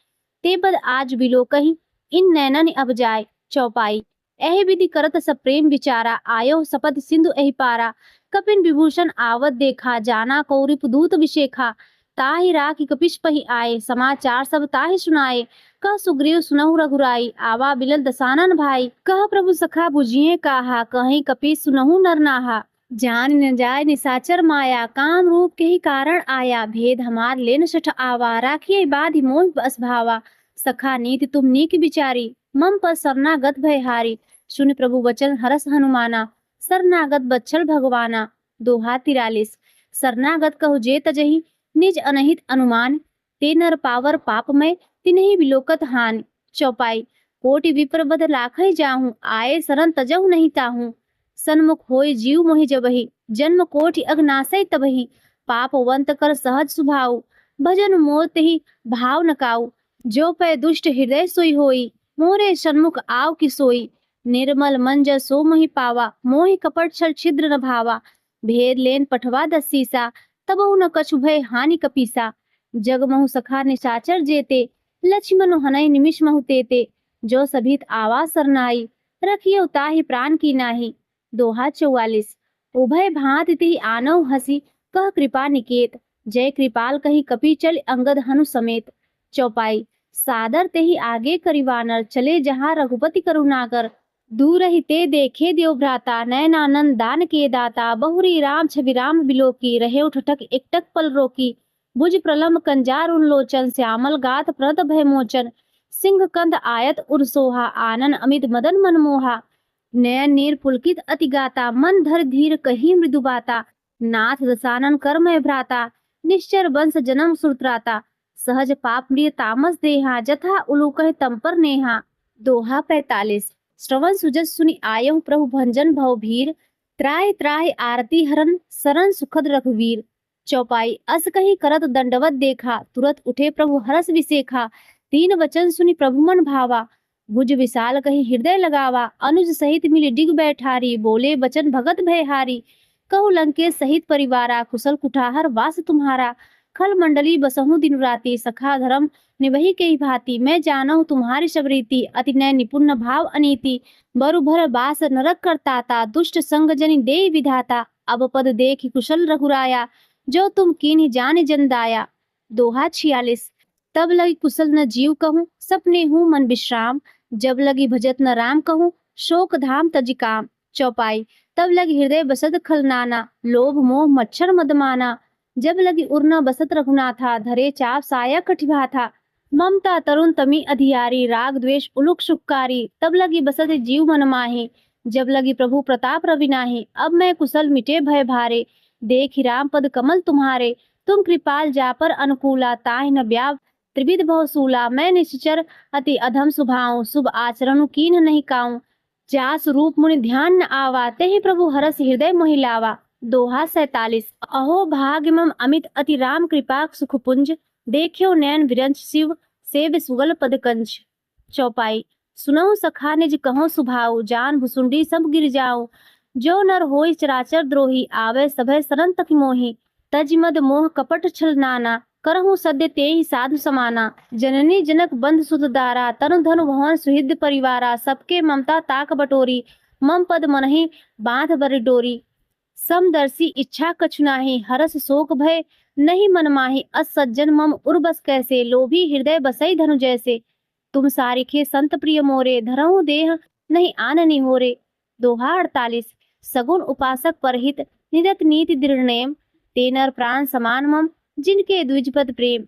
ते पद आज बिलोकहि, इन नैनन अब जाय। चौपाई। एहि विधि करत सब प्रेम विचारा, आयो सपथ सिंधु एहि पारा। कपिन विभूषण आवत देखा, जाना कौरिप दूत विशेखा। ताहि राखी कपिश पहि आए, समाचार सब ताहि सुनाए। कह सुग्रीव सुनहु रघुराई, आवा बिलन दसानन भाई। कह प्रभु सखा बुझिए काहा, कहीं कपि सुनहु नर नाहा। जान न जाय निसाचर माया, काम रूप के ही कारण आया। भेद हमार लेन सठ आवा, राखिए बाधि मोहि बस भावा। सखा नीति तुम नीक विचारी, मम पर शरणागत भयहारी। सुन प्रभु वचन हरस हनुमाना, शरणागत बच्छल भगवाना। दोहा 43। शरणागत कहु जे तजहि, निज अनहित अनुमान। ते नर पावर पाप में, तिन्हि बिलोकत हानि। चौपाई। कोटि विप्र बद लाखै जाहूँ, आए शरण तजहु नहीं ताहूँ। सन्मुख होय जीव मोहि जबहि, जन्म कोटि अगनासै तबहि। पापवंत कर सहज सुभाऊ, भजन मोर तेहि भाव न काऊ। जो पै दुष्ट हृदय सोई होई, मोरे सन्मुख आव कि सोई। निर्मल मन जस सो मोहि पावा, मोहि कपट छल छिद्र न भावा। भेद लेन पठवा दसीसा, तबहु न कछु भय हानि कपीसा। जग महु सखा निशाचर जेते, लक्ष्मण हनय निमिष महु तेते। जो सभित आवा सरनाई, रखियो ताहि प्राण की नाही। दोहा 44। उभय भांति तिहि आनौ हसी, कह कृपा निकेत। जय कृपाल कही कपि चल अंगद हनु समेत। चौपाई। सादर तेहि आगे करिवानर, चले जहाँ रघुपति करुणाकर। दूर ही ते देखे देव भ्राता, नयनानंद दान के दाता। बहुरी राम छवि राम बिलोकी, रहे ठठक एकटक पल रोकी। भुज प्रलम्ब कंजार उन्लोचन, श्यामल गात प्रद भय मोचन, सिंह कंद आयत उर सोहा, आनन अमित मदन मनमोहा, नयन नीर पुलकित अति गाता, मन धर धीर कही मृदु बाता, नाथ दसानन कर्मय भ्राता, निश्चर वंश जन्म सुरत्राता, सहज पाप प्रिय तामस देहा, जथा उलूकह तम पर नेहा। दोहा 45। श्रवण सुजस सुनि आयहु प्रभु भंजन भव भीर, त्राहि त्राहि आरती हरन सरन सुखद रघुवीर। चौपाई। अस कही करत दंडवत देखा, तुरत उठे प्रभु हरस विसेखा, तीन वचन सुनि प्रभु मन भावा, भुज विशाल कही हृदय लगावा, अनुज सहित मिली डिग बैठारी, बोले बचन भगत भयहारी, कहु लंकेश सहित परिवारा, कुशल कुठार वास तुम्हारा, खल मंडली बसहु दिन राति, सखा धर्म निभहि के भांति, मैं जानहु तुम्हारी शबरीति, अति नय निपुण भाव अनीति, बरु भर बास नरक करताता, दुष्ट संग जनि देहि विधाता, अब पद देखि कुशल रघुराया, जो तुम कीन्हि जानि जन दाया। दोहा 46। तब लगी कुशल न जीव कहूँ, सपने हूँ मन विश्राम, जब लगी भजत न राम कहूँ, शोक धाम तजि काम। चौपाई। तब लगी हृदय बसत खलनाना, लोभ मोह मच्छर मदमाना, जब लगी उर्न बसत रघुनाथा, धरे चाप साया कटिभा था, ममता तरुण तमी अधियारी, राग द्वेष उलुक सुखकारी, तब लगी बसत जीव मन माही, जब लगी प्रभु प्रताप रविनाही, अब मैं कुशल मिटे भय भारे, देखि राम पद कमल तुम्हारे, तुम कृपाल जा पर अनुकूला, ताहि न ब्याव त्रिविध बहुसूला, मैं निश्चर अति अधम सुभाऊं, शुभ आचरण कीन्ह नहीं काऊं, जास रूप मुनि ध्यान न आवा, तेहि प्रभु हरस हृदय मोहि लावा। दोहा 47। अहो भाग्य मम अमित अति राम कृपा सुखपुंज, देखियो नयन विरंच शिव सेव सुगल पदकंज। चौपाई। सुनहु सखा निज कहो सुभाऊ, जान भुसुंडी सब गिर जाऊं, जो नर होई चराचर द्रोही, आवे सभय सरन तक मोहि, तज मद मोह कपट छल नाना, करहु सद्य तेहि साधु समाना, जननी जनक बंध सुत दारा, तनु धनु भवन सुहृद परिवारा, सबके ममता ताक बटोरी, मम पद मनहि बांध बरि डोरी, समदर्शी इच्छा कछु नाही, हरस शोक भय नहीं मन माही, अस सज्जन मम उर्बस कैसे, लोभी हृदय बसई धनु जैसे, तुम सारिखे संत प्रिय मोरे, धरहु देह नहीं आननि होरे। दोहा 48। सगुन उपासक परहित, निरत नीति दृढ़ नेम, ते नर प्राण समान मम, जिनके द्विजपद प्रेम।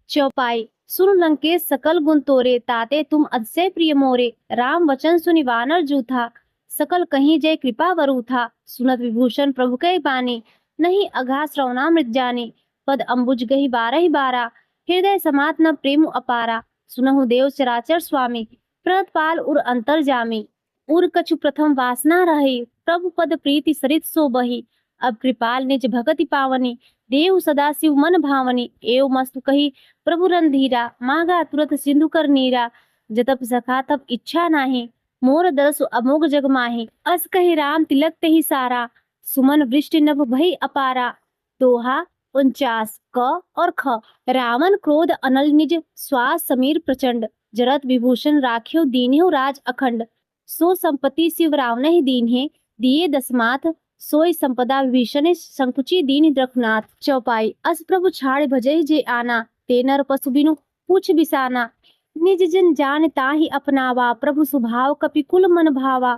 चौपाई। सुन लंकेश सकल गुण तोरे, ताते तुम अतिशय प्रिय मोरे, राम वचन सुनि वानर जूथा, सकल कहीं जय कृपा वरु था, सुनत विभूषण प्रभु कै बानी, नहीं अघा श्रवणामृत जानी, पद अम्बुज गही बारहि बारा, हृदय समात न प्रेम अपारा, सुनहु देव चराचर स्वामी, प्रतपाल उर अंतर जामी, उर कछु प्रथम वासना रही, प्रभु पद प्रीति सरित सो बही, अब कृपाल निज भगति पावनी, देव सदा शिव मन भावनी, एव मस्तु कही प्रभु रणधीरा, मांगा तुरत सिंधु कर नीरा, जतप सखा तब इच्छा नाही, मोर दरसु अमोघ जग माही, अस कही राम तिलक तेहि सारा, सुमन वृष्टि नभ भई अपारा। दोहा 49। क और ख। रावण क्रोध अनल निज, श्वास समीर प्रचंड, जरत विभूषण राख्यो दीन्यो राज अखंड, सो संपत्ति शिव रावण ही दीन्हे, दिए दसमाथ, सोई संपदा विभीषण संकुची दीन रघुनाथ। चौपाई। अस प्रभु छाड़ भजई जे आना, ते नर पशु बिनु पूछ बिसाना, निज जन जान ताहि अपनावा, प्रभु स्वभाव कपि कुल मन भावा,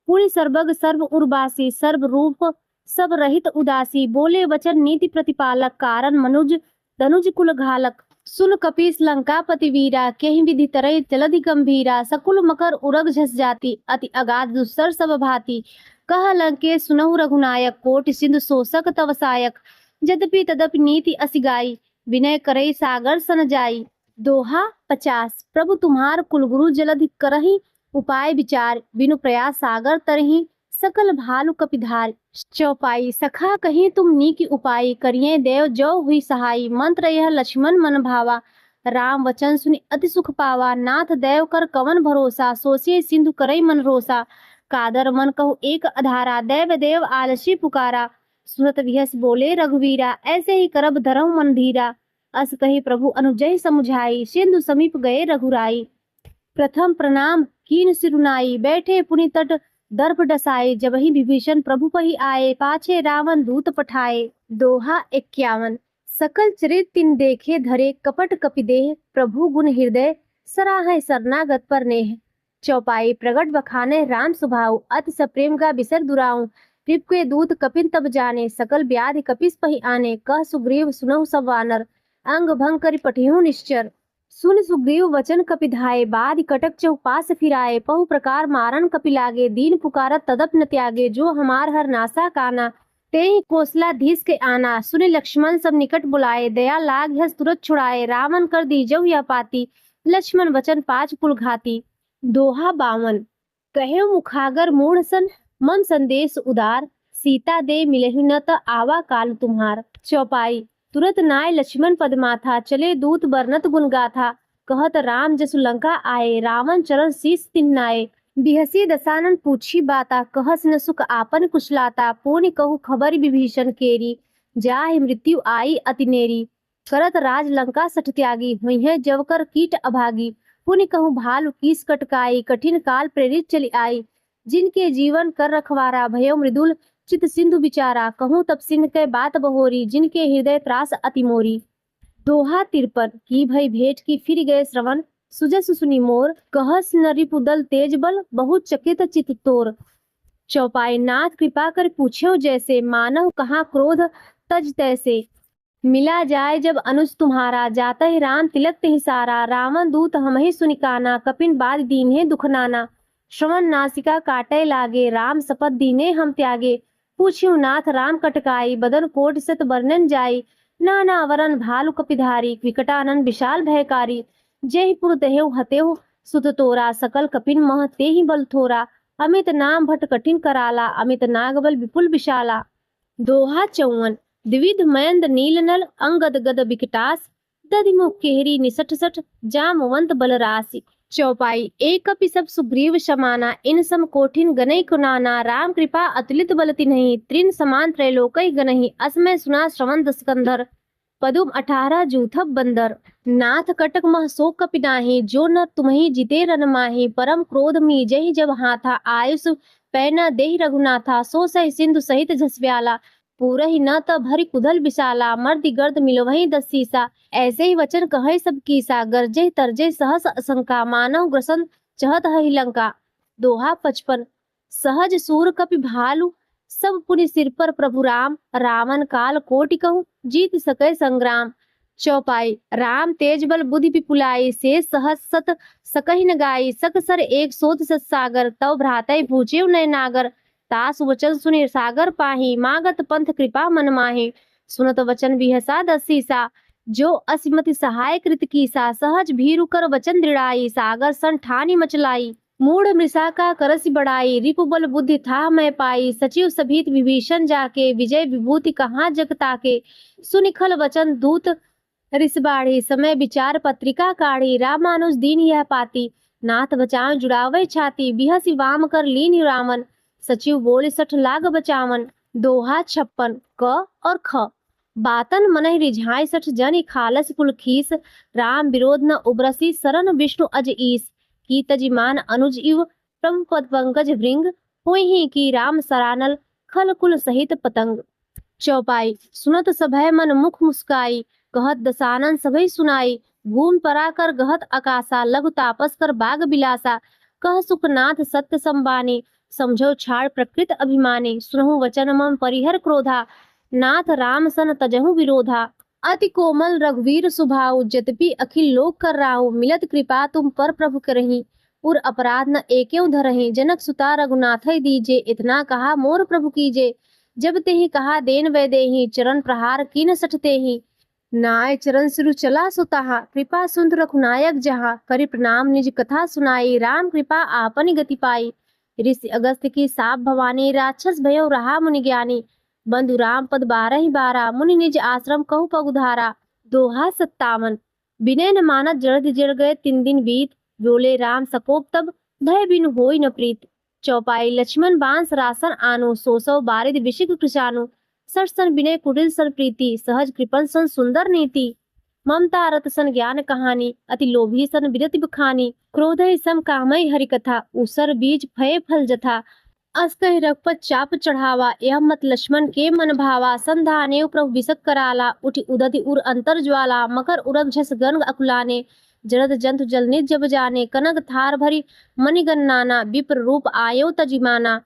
पुनि सर्वग सर्व उर्वासी, सर्व रूप सब रहित उदासी, बोले वचन नीति प्रतिपालक, कारण मनुज तनुज कुल घालक, सुन कपीस लंकापति वीरा, केहि विधि तरई जलधि गंभीरा, सकुल मकर उरग झस जाति, अति अगाध दुस्सर सब भांति, कह लंकेश सुनहु रघुनायक, कोटि सिंधु शोषक तव सायक, यद्यपि तदपि नीति असिगाई, विनय करई सागर सन जाई। दोहा 50। प्रभु तुम्हार कुलगुरु जलधि करहि, उपाय विचार, बिनु प्रयास सागर तरहि, सकल भालु कपिधार। चौपाई। सखा कहीं तुम नीकी उपाय, करिए देव जो हुई सहाई, मंत्र यह लक्ष्मण मन भावा, राम वचन सुनि अति सुख पावा, नाथ देव कर कवन भरोसा, सोचिए सिंधु करई मन रोसा, कादर मन कहु एक अधारा, देव देव आलसी पुकारा, सुनत विहस बोले रघुवीरा, ऐसे ही करब धरहु मन धीरा, अस कही प्रभु अनुजय समुझाई, सिंधु समीप गए रघुराई, प्रथम प्रणाम कीन सिरुनाई, बैठे पुनि तट दर्भ डसाए, जब ही विभीषण प्रभु पहि आए, पाछे रावण दूत पठाए। दोहा 51। सकल चरित तिन देखे धरे, कपट कपिदेह, प्रभु गुण हृदय सराहै शरणागत पर नेह। चौपाई। प्रगट बखाने राम सुभाऊ, अति सप्रेम का बिसर दुराऊ, कृप के दूत कपिन तब जाने, सकल व्याधि कपिस पहि आने, कह सुग्रीव सुनहु सब वानर, अंग भंग करि पठेहु निश्चर। सुन सुग्रीव वचन कपिधाये, बाधि कटक चौपास फिराए। पहु प्रकार मारन कपि लागे, दीन पुकारत तदप न त्यागे। जो हमार हर नासा काना, तेहि कौशलाधीश के आना। सुने लक्ष्मण सब निकट बुलाए, दया लाग हस तुरत छुड़ाए। रावण कर दीजहु यह पाती, लक्ष्मण वचन पाँच कुल घाती। दोहा 52। कहे मुखागर मूढ़ सन, मम संदेश उदार। सीता दे मिलहि न त आवा काल तुम्हार। चौपाई। तुरत नाय लक्ष्मण पद माथा, चले दूत बरनत गुण गाथा। कहत राम जसु लंका आए, रावण चरण शीस तिन्नाए। बिहसी दसानन पूछी बाता, कहस न सुख आपन कुशलाता। पुनि कहु खबर विभीषण केरी, जाहि मृत्यु आई अतिनेरी। करत राज लंका सठ त्यागी, हुई जवकर कीट अभागी। पुनि कहु भालु कीस कटकाई, कठिन काल प्रेरित चली आई। जिनके जीवन कर रखवारा, भयो मृदुल चित सिंधु विचारा। कहूँ तब सिंह के बात बहोरी, जिनके हृदय त्रास अति मोरी। दोहा 53। की भई भेंट की फिर गए श्रवण, सुजस सुनी मोर। कहस न रिपुदल तेज बल, बहुत चकित चित तोर। चौपाई। नाथ कृपा कर पूछ्यो जैसे, मानव कहाँ क्रोध तज तैसे। मिला जाए जब अनुज तुम्हारा, जाता ही राम तिलक तेहि सारा। रावण दूत हमहि सुनि काना, कपिन बाध दीन्हे दुख नाना। श्रवण नासिका काटे लागे, राम शपथ दीने हम त्यागे। पूछ्यो नाथ राम कटकाई, बदन कोट सत वर्णन जाई। नाना वरन भालु कपिधारी, विकटानन विशाल भयकारी। जेहि पुर देहु हतेहु सुत तोरा, सकल कपिन मह तेहि बल थोरा। अमित नाम भट कठिन कराला, अमित नागबल विपुल विशाला। दोहा 54। द्विविध मयंद नीलनल, अंगद गद विकटास। दधिमुख केहरी निसठ सठ, जामवंत बलरासि। चौपाई। एक कपि सब सुग्रीव समाना, इन सम कोठिन गनई कुनाना। राम कृपा अतुलित बल तिन्हि, त्रिन समान त्रैलोकई गनहि। असमय सुना श्रवण दसकंधर, पदुम 18 जूथब बंदर। नाथ कटक मह शोक कपि नाहि, जो न तुम्हि जिते रन माहि। परम क्रोध मीजहि जब हाथा, आयुष पै न देहि रघुनाथा। सो सहि सिंधु सहित झसव्याला, पूरहि न त भरि कुधल विशाला। मर्दि गर्द मिलवहि 10 सीसा, ऐसे ही वचन कहै सब कीसा। गरजे तरजे सहस असंका, मानव ग्रसन चहत हहि लंका। दोहा 55। सहज सूर कपि भालु, सब पुनि सिर पर प्रभु राम। रावण काल कोटि कहूँ, जीत सकै संग्राम। चौपाई। राम तेज बल बुद्धि विपुलाई, से सहस सत सकहि न गाई। सकसर एक सोत सत सागर, तव भ्रातै भूचेउ नय नागर। तास वचन सुनि सागर पाहि, मागत पंथ कृपा मन माहि। सुनत वचन बिहसा 10 सीसा, जो असिमति सहाय कृत कीसा। सहज भीरु कर वचन दृढ़ाई, सागर सन ठानी मचलाई। मूढ़ मृषा का करसि बढ़ाई, रिपु बल बुद्धि था मैं पाई। सचिव सभीत विभीषण जाके, विजय विभूति कहाँ जग ताके। सुनिखल वचन दूत रिस बाढ़ी, समय विचार पत्रिका काढ़ी। रामानुज दीन यह पाती, नाथ बचाव जुड़ावे छाती। बिहसी वाम कर लीन रावण, सचिव बोले 60 लाग बचावन। दोहा 56। क और ख। बातन मनहि रिझाई 60 जन, खालस कुल खीस। राम विरोध न उबरसी, शरण विष्णु अज ईस। की तजिमान अनुज इव, प्रभु पद पंकज भृंग। होहि की राम सरानल, खल कुल सहित पतंग। चौपाई। सुनत सभय मन मुख मुस्काई, कहत दसानन सभय सुनाई। भूमि परा कर गहत आकाशा, लघु तापस कर बाग बिलासा। कह सुखनाथ सत्य संबानी, समझो छाड़ प्रकृत अभिमानी। सुनहु वचन मम परिहर क्रोधा, नाथ राम सन तजहु विरोधा। अति कोमल रघुवीर सुभाऊ, जद्यपि अखिल लोक कर राहु। मिलत कृपा तुम पर प्रभु करही, उर अपराध न एकेउ धरहि। जनक सुता रघुनाथै दीजे, इतना कहा मोर प्रभु कीजे। जब तेहि कहा देन वै देहि, चरण प्रहार कीन सठ तेहि। नाय चरण सिरु चला सुताहा, कृपा सुंद रघुनायक जहाँ। करि प्रणाम निज कथा सुनाई, राम कृपा आपनि गति पाई। ऋषि अगस्त्य की साप भवानी, राक्षस भयो रहा मुनि ज्ञानी। बंधु राम पद 12 ही 12, मुनि निज आश्रम कहु पगुधारा। दोहा 57। विनय न मानत जड़ जड़ गए 3 दिन बीत, बोले राम सकोप तब, भय बिनु होई न प्रीत। चौपाई। लक्ष्मण बांस रासन आनु, सोसौ बारिद विशिक कृशानु। सठ सन विनय कुटिल सन प्रीति, सहज कृपन सन सुंदर नीति। ममता रत सन ज्ञान कहानी, अति लोभी सन विरति बखानी। क्रोधै सम कामै हरि कथा, उसर बीज फय फल जथा। अस कहि रघुपत चाप चढ़ावा, यह मत लक्ष्मण के मन भावा। संधानेउ प्रभु विसक कराला, उठि उदधि उर अंतर ज्वाला। मकर उरग झस गन अकुलाने, जरद जंतु जल निज जब जाने। कनक थार भरी मणिगण नाना, विप्र रूप आयो तजिमाना।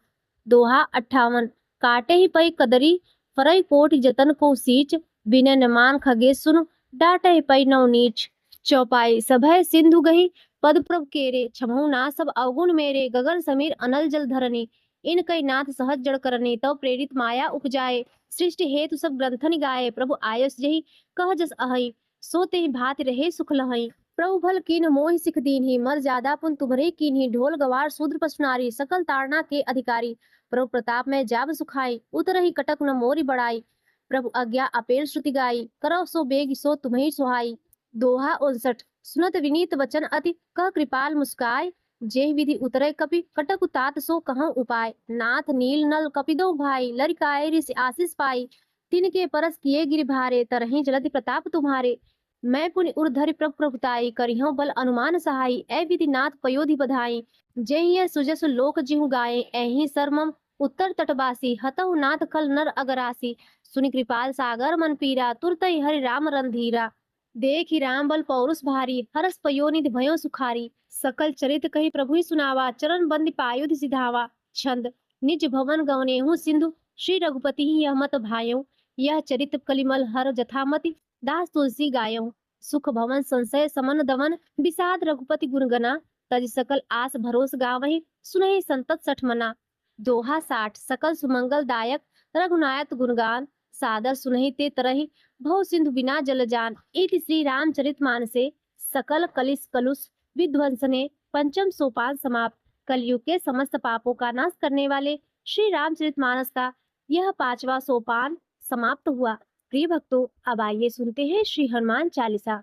दोहा 58। काटे ही पै कदरी, फरई कोटि जतन को सींच। विनय न मान खगे सुन, डाटै पैनौ नीच। चौपाई सभय सिंधु गही पद प्रभ केरे, छमहु ना सब अवगुण मेरे, गगन समीर अनल जल धरनी। इन कई नाथ सहज जड़ करनी, तव प्रेरित माया उपजाए। सृष्टि हेतु सब ग्रंथन गाए, प्रभु आयस जही कह जस अहै। सो तेहि भांति रहे सुख लहै। प्रभु भल कीन मोहि सिख दीन्ही, मर जादा पुन तुम्हरे कीन्ही। ढोल गवार शूद्र पशु नारी, सकल ताड़ना के अधिकारी। प्रभु प्रताप में जाब सुखाई, उतरहि कटक न मोरी बड़ाई। प्रभु आज्ञा अपेल श्रुति गाई, करो सो बेग सो तुम्हें सुहाई। दोहा 59। सुनत विनीत वचन अति, कह कृपाल मुस्काय। जेहि विधि उतरे कपि, कटक तात सो कहउँ उपाय। नाथ नील नल कपिदो भाई, लरिकाए ऋषि आशीष पाई। तिनके परस किए गिरि भारे, तरहि जलधि प्रताप तुम्हारे। मैं पुनि उर्धरि प्रभु प्रभुताई, करिहउँ बल अनुमान सहाई। ऐ विधि नाथ पयोधि बधाई, जेहि यह सुजस लोक जिहु गाए। ऐहि सरमम उत्तर तटवासी, हतहु नाथ खल नर अगरासी। सुनि कृपाल सागर मन पीरा, तुरतहि हरि राम रंधीरा। देखि राम बल पौरुष भारी, हरस पयोनिधि भयो सुखारी। सकल चरित कही प्रभु ही सुनावा, चरण बंदि पायुधि सिधावा। छंद निज भवन गवनेहु सिंधु, श्री रघुपति ही यह मत भायौ। यह चरित कलिमल हर जथामति, दास तुलसी गायौ। सुख भवन संशय समन दमन, विषाद रघुपति गुणगना। तज सकल आस भरोस गावहि, सुनहि संतत सठ मना। दोहा 60। सकल सुमंगल दायक रघुनायक गुणगान, सादर सुनहि ते तरहि भव सिंधु बिना जल जान। इति श्री रामचरित मानसे सकल कलिस कलुष विध्वंसने पंचम सोपान समाप्त। कलयुग के समस्त पापों का नाश करने वाले श्री रामचरितमानस का यह 5वां सोपान समाप्त हुआ। प्रिय भक्तों, अब आइए सुनते हैं श्री हनुमान चालीसा।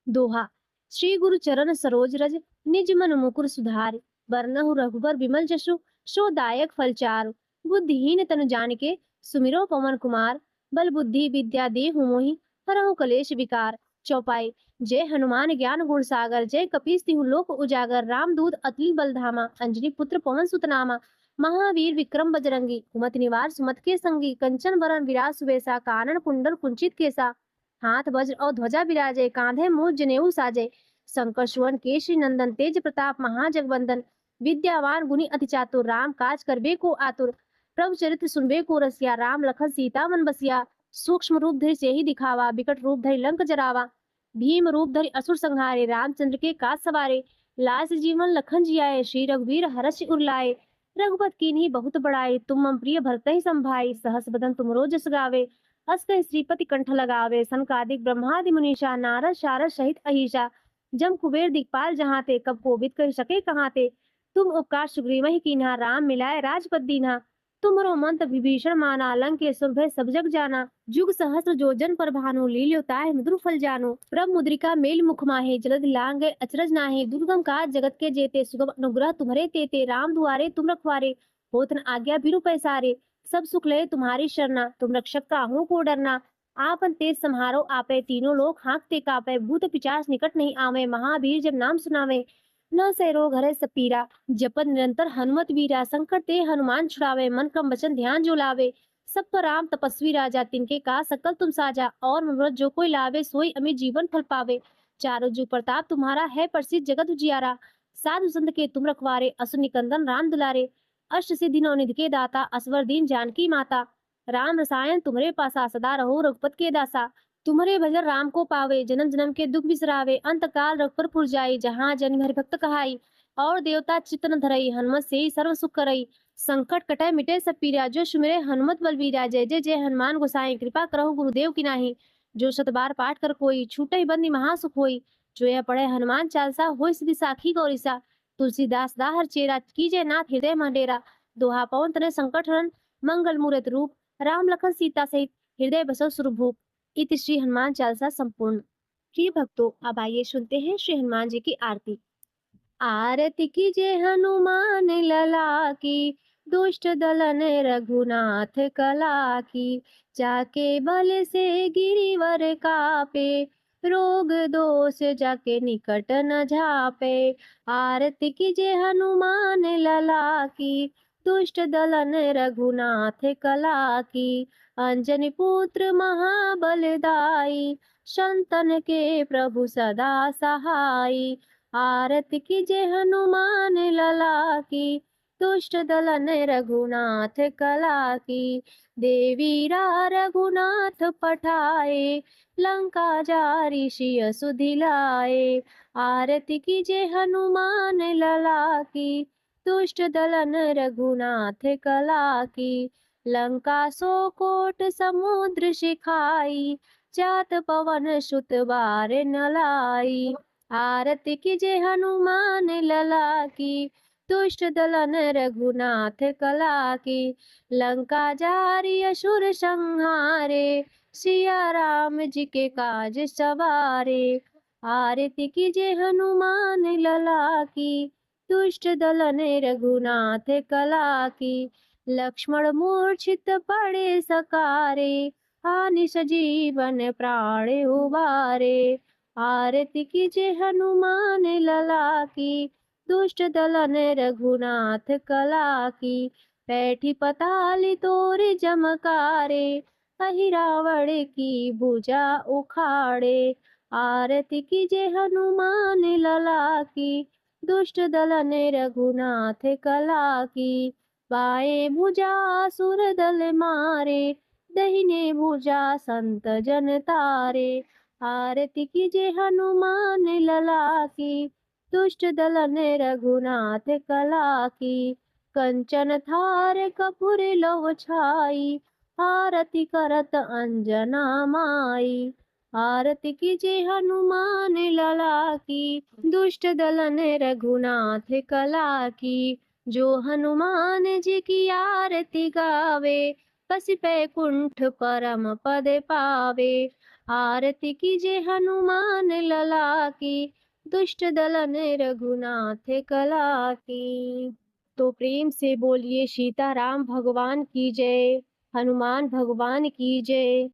दोहा। श्री गुरु चरण सरोज रज, निज मन मुकुर सुधार। बरनहु रघुबर बिमल जसु, सो दायक फल चारु। बुद्धिहीन तनु जानिके, सुमिरो पवन कुमार। बल बुद्धि विद्या देहु मोहि, हरहु कलेश विकार। चौपाई। जय हनुमान ज्ञान गुण सागर, जय कपीस तिहु लोक उजागर। रामदूत अतुल बल धामा, अंजनी पुत्र पवन सुत नामा। महावीर विक्रम बजरंगी, कुमति निवार सुमति के संगी। कंचन बरन विराज सुबेसा, कानन कुंडल कुंचित केसा। हाथ वज्र और ध्वजा विराजे, कांधे मूज जनेऊ साजे। शंकर सुवन केशरी नंदन, तेज प्रताप महाजगवंदन। विद्यावान गुणी अति चातुर, राम काज करबे को आतुर। प्रभु चरित्र सुनबे को रसिया, राम लखन सीता मन बसिया। सूक्ष्म रूप धरि से ही दिखावा, विकट रूप धरि लंक जरावा। भीम रूप धरि असुर संहारे, रामचंद्र के काज सवारे। लाल से जीवन लखन जियाए, श्री रघुवीर हरष उर लाए। रघुपत कीन्ही बहुत बड़ाई, तुम मम प्रिय भरतहि संभाई। सहस बदन तुमरो जस गावे, हस कहि श्रीपति कंठ लगावे। सनकादिक ब्रह्मादि मुनीषा, नारद शारद सहित अहीसा। जम कुबेर दिखपाल जहाँ ते, कब कोविद कहि सके कहाँ ते। तुम उपकार सुग्रीवहि कीन्हा, राम मिलाए राजपद दीन्हा। तुमरो मंत्र विभीषण माना, लंकेश्वर भय सब जग जाना। जुग सहस्र जो जन पर भानु, लील्यो ताहि मधुर फल जानु। प्रभ मुद्रिका मेल मुख माहे, जलधि लांघे अचरज नाहि। दुर्गम काज जगत के जेते, सुगम अनुग्रह तुम्हरे तेते। राम दुआरे तुम रखवारे, होत न आज्ञा बिनु पैसारे। सब सुख लय तुम्हारी शरणा, तुम रक्षक काहू को डरना। आपन तेज सम्हारो आपे, तीनों लोग हाँकते कापे। भूत पिशाच निकट नहीं आवे, महावीर जब नाम सुनावे। न से रोग हरे सब पीरा, जपत निरंतर हनुमत वीरा। संकट ते हनुमान छुड़ावे, मन क्रम वचन ध्यान जो लावे। सब पर राम तपस्वी राजा, तिनके का सकल तुम साजा। और मनोरथ जो कोई लावे, सोई अमित जीवन फल पावे। चारों जुग प्रताप तुम्हारा है, प्रसिद्ध जगत उजियारा। साधु संत के तुम रखवारे, असुर निकंदन राम दुलारे। अष्ट सिद्धि नवनिधि के दाता, असवर दीन जानकी माता। राम रसायन तुम्हारे पासा, सदा रहो रघुपत के दासा। तुम्हारे भजन राम को पावे, जन्म जन्म के दुख बिसरावे। अंत काल रघुपर पुर जाई, जहाँ जन्म हरि भक्त कहाई। और देवता चित्त न धरई, हनुमत से ही सर्व सुख करई। संकट कटे मिटे सब पीरा, जो सुमिरे हनुमत बलबीरा। जय जय जय हनुमान गोसाई, कृपा करहु गुरुदेव की नाही। जो शत बार पाठ कर कोई, छूटहि बंदी महासुख होई। जो यह पढ़े हनुमान चालीसा, होय सिद्धि साखी गौरीसा। तुलसीदास दाहर चेरा, कीजय नाथ हृदय मह डेरा। दोहा पवन तनय संकट हरन, मंगल मूरत रूप। राम लखन सीता सहित, हृदय बसौ सुरभूप। इति श्री हनुमान चालीसा संपूर्ण। प्रिय भक्तों, अब आइए सुनते हैं श्री हनुमान जी की आरती। आरती कीजिए हनुमान लला की, दुष्ट दलन रघुनाथ कला की। जाके बल से गिरिवर कापे, रोग दोष जाके निकट न झापे। आरती कीजिए हनुमान लला की, दुष्ट दलन रघुनाथ कला की। अंजनी पुत्र महाबलदाई, संतन के प्रभु सदा सहाई। आरती कीजिए हनुमान लला की, दुष्ट दलन रघुनाथ कला की, देवीरा रघुनाथ पठाए, लंका जारी सिय सुधिलाए, आरती कीजे हनुमान लला की, दुष्ट दलन रघुनाथ कला की, लंका सो कोट समुद्र सिखाई, जात पवन सुत बार न लाई, आरती कीजे हनुमान लला की, दुष्ट दलन रघुनाथ कला की, लंका जारी असुर संहारे, सिया राम जी के काज सवारे, आरती कीजे हनुमान लला की, दुष्ट दलन रघुनाथ कला की, लक्ष्मण मूर्छित पड़े सकारे, हानि सजीवन प्राण उबारे, आरती कीजे हनुमान लला की, दुष्ट दलन रघुनाथ कला की, बैठी पताली तोर जमकारे, कही रावण की भुजा उखाड़े, आरती कीजे हनुमान लला की, दुष्ट दलन रघुनाथ कला की, बाएं भुजा सुर दल मारे, दहिने भुजा संत जन तारे, आरती कीजे हनुमान लला की, दुष्ट दलन रघुनाथ कला की, कंचन थार कपूर लो छाई, आरती करत अंजना माई, आरती कीजे हनुमान लला की, दुष्ट दलन रघुनाथ कला की, जो हनुमान जी की आरती गावे, पसी बैकुंठ परम पद पावे, आरती कीजे हनुमान लला की, दुष्ट दलन रघुनाथ कला की। तो प्रेम से बोलिए सीताराम भगवान की जय, हनुमान भगवान की जय।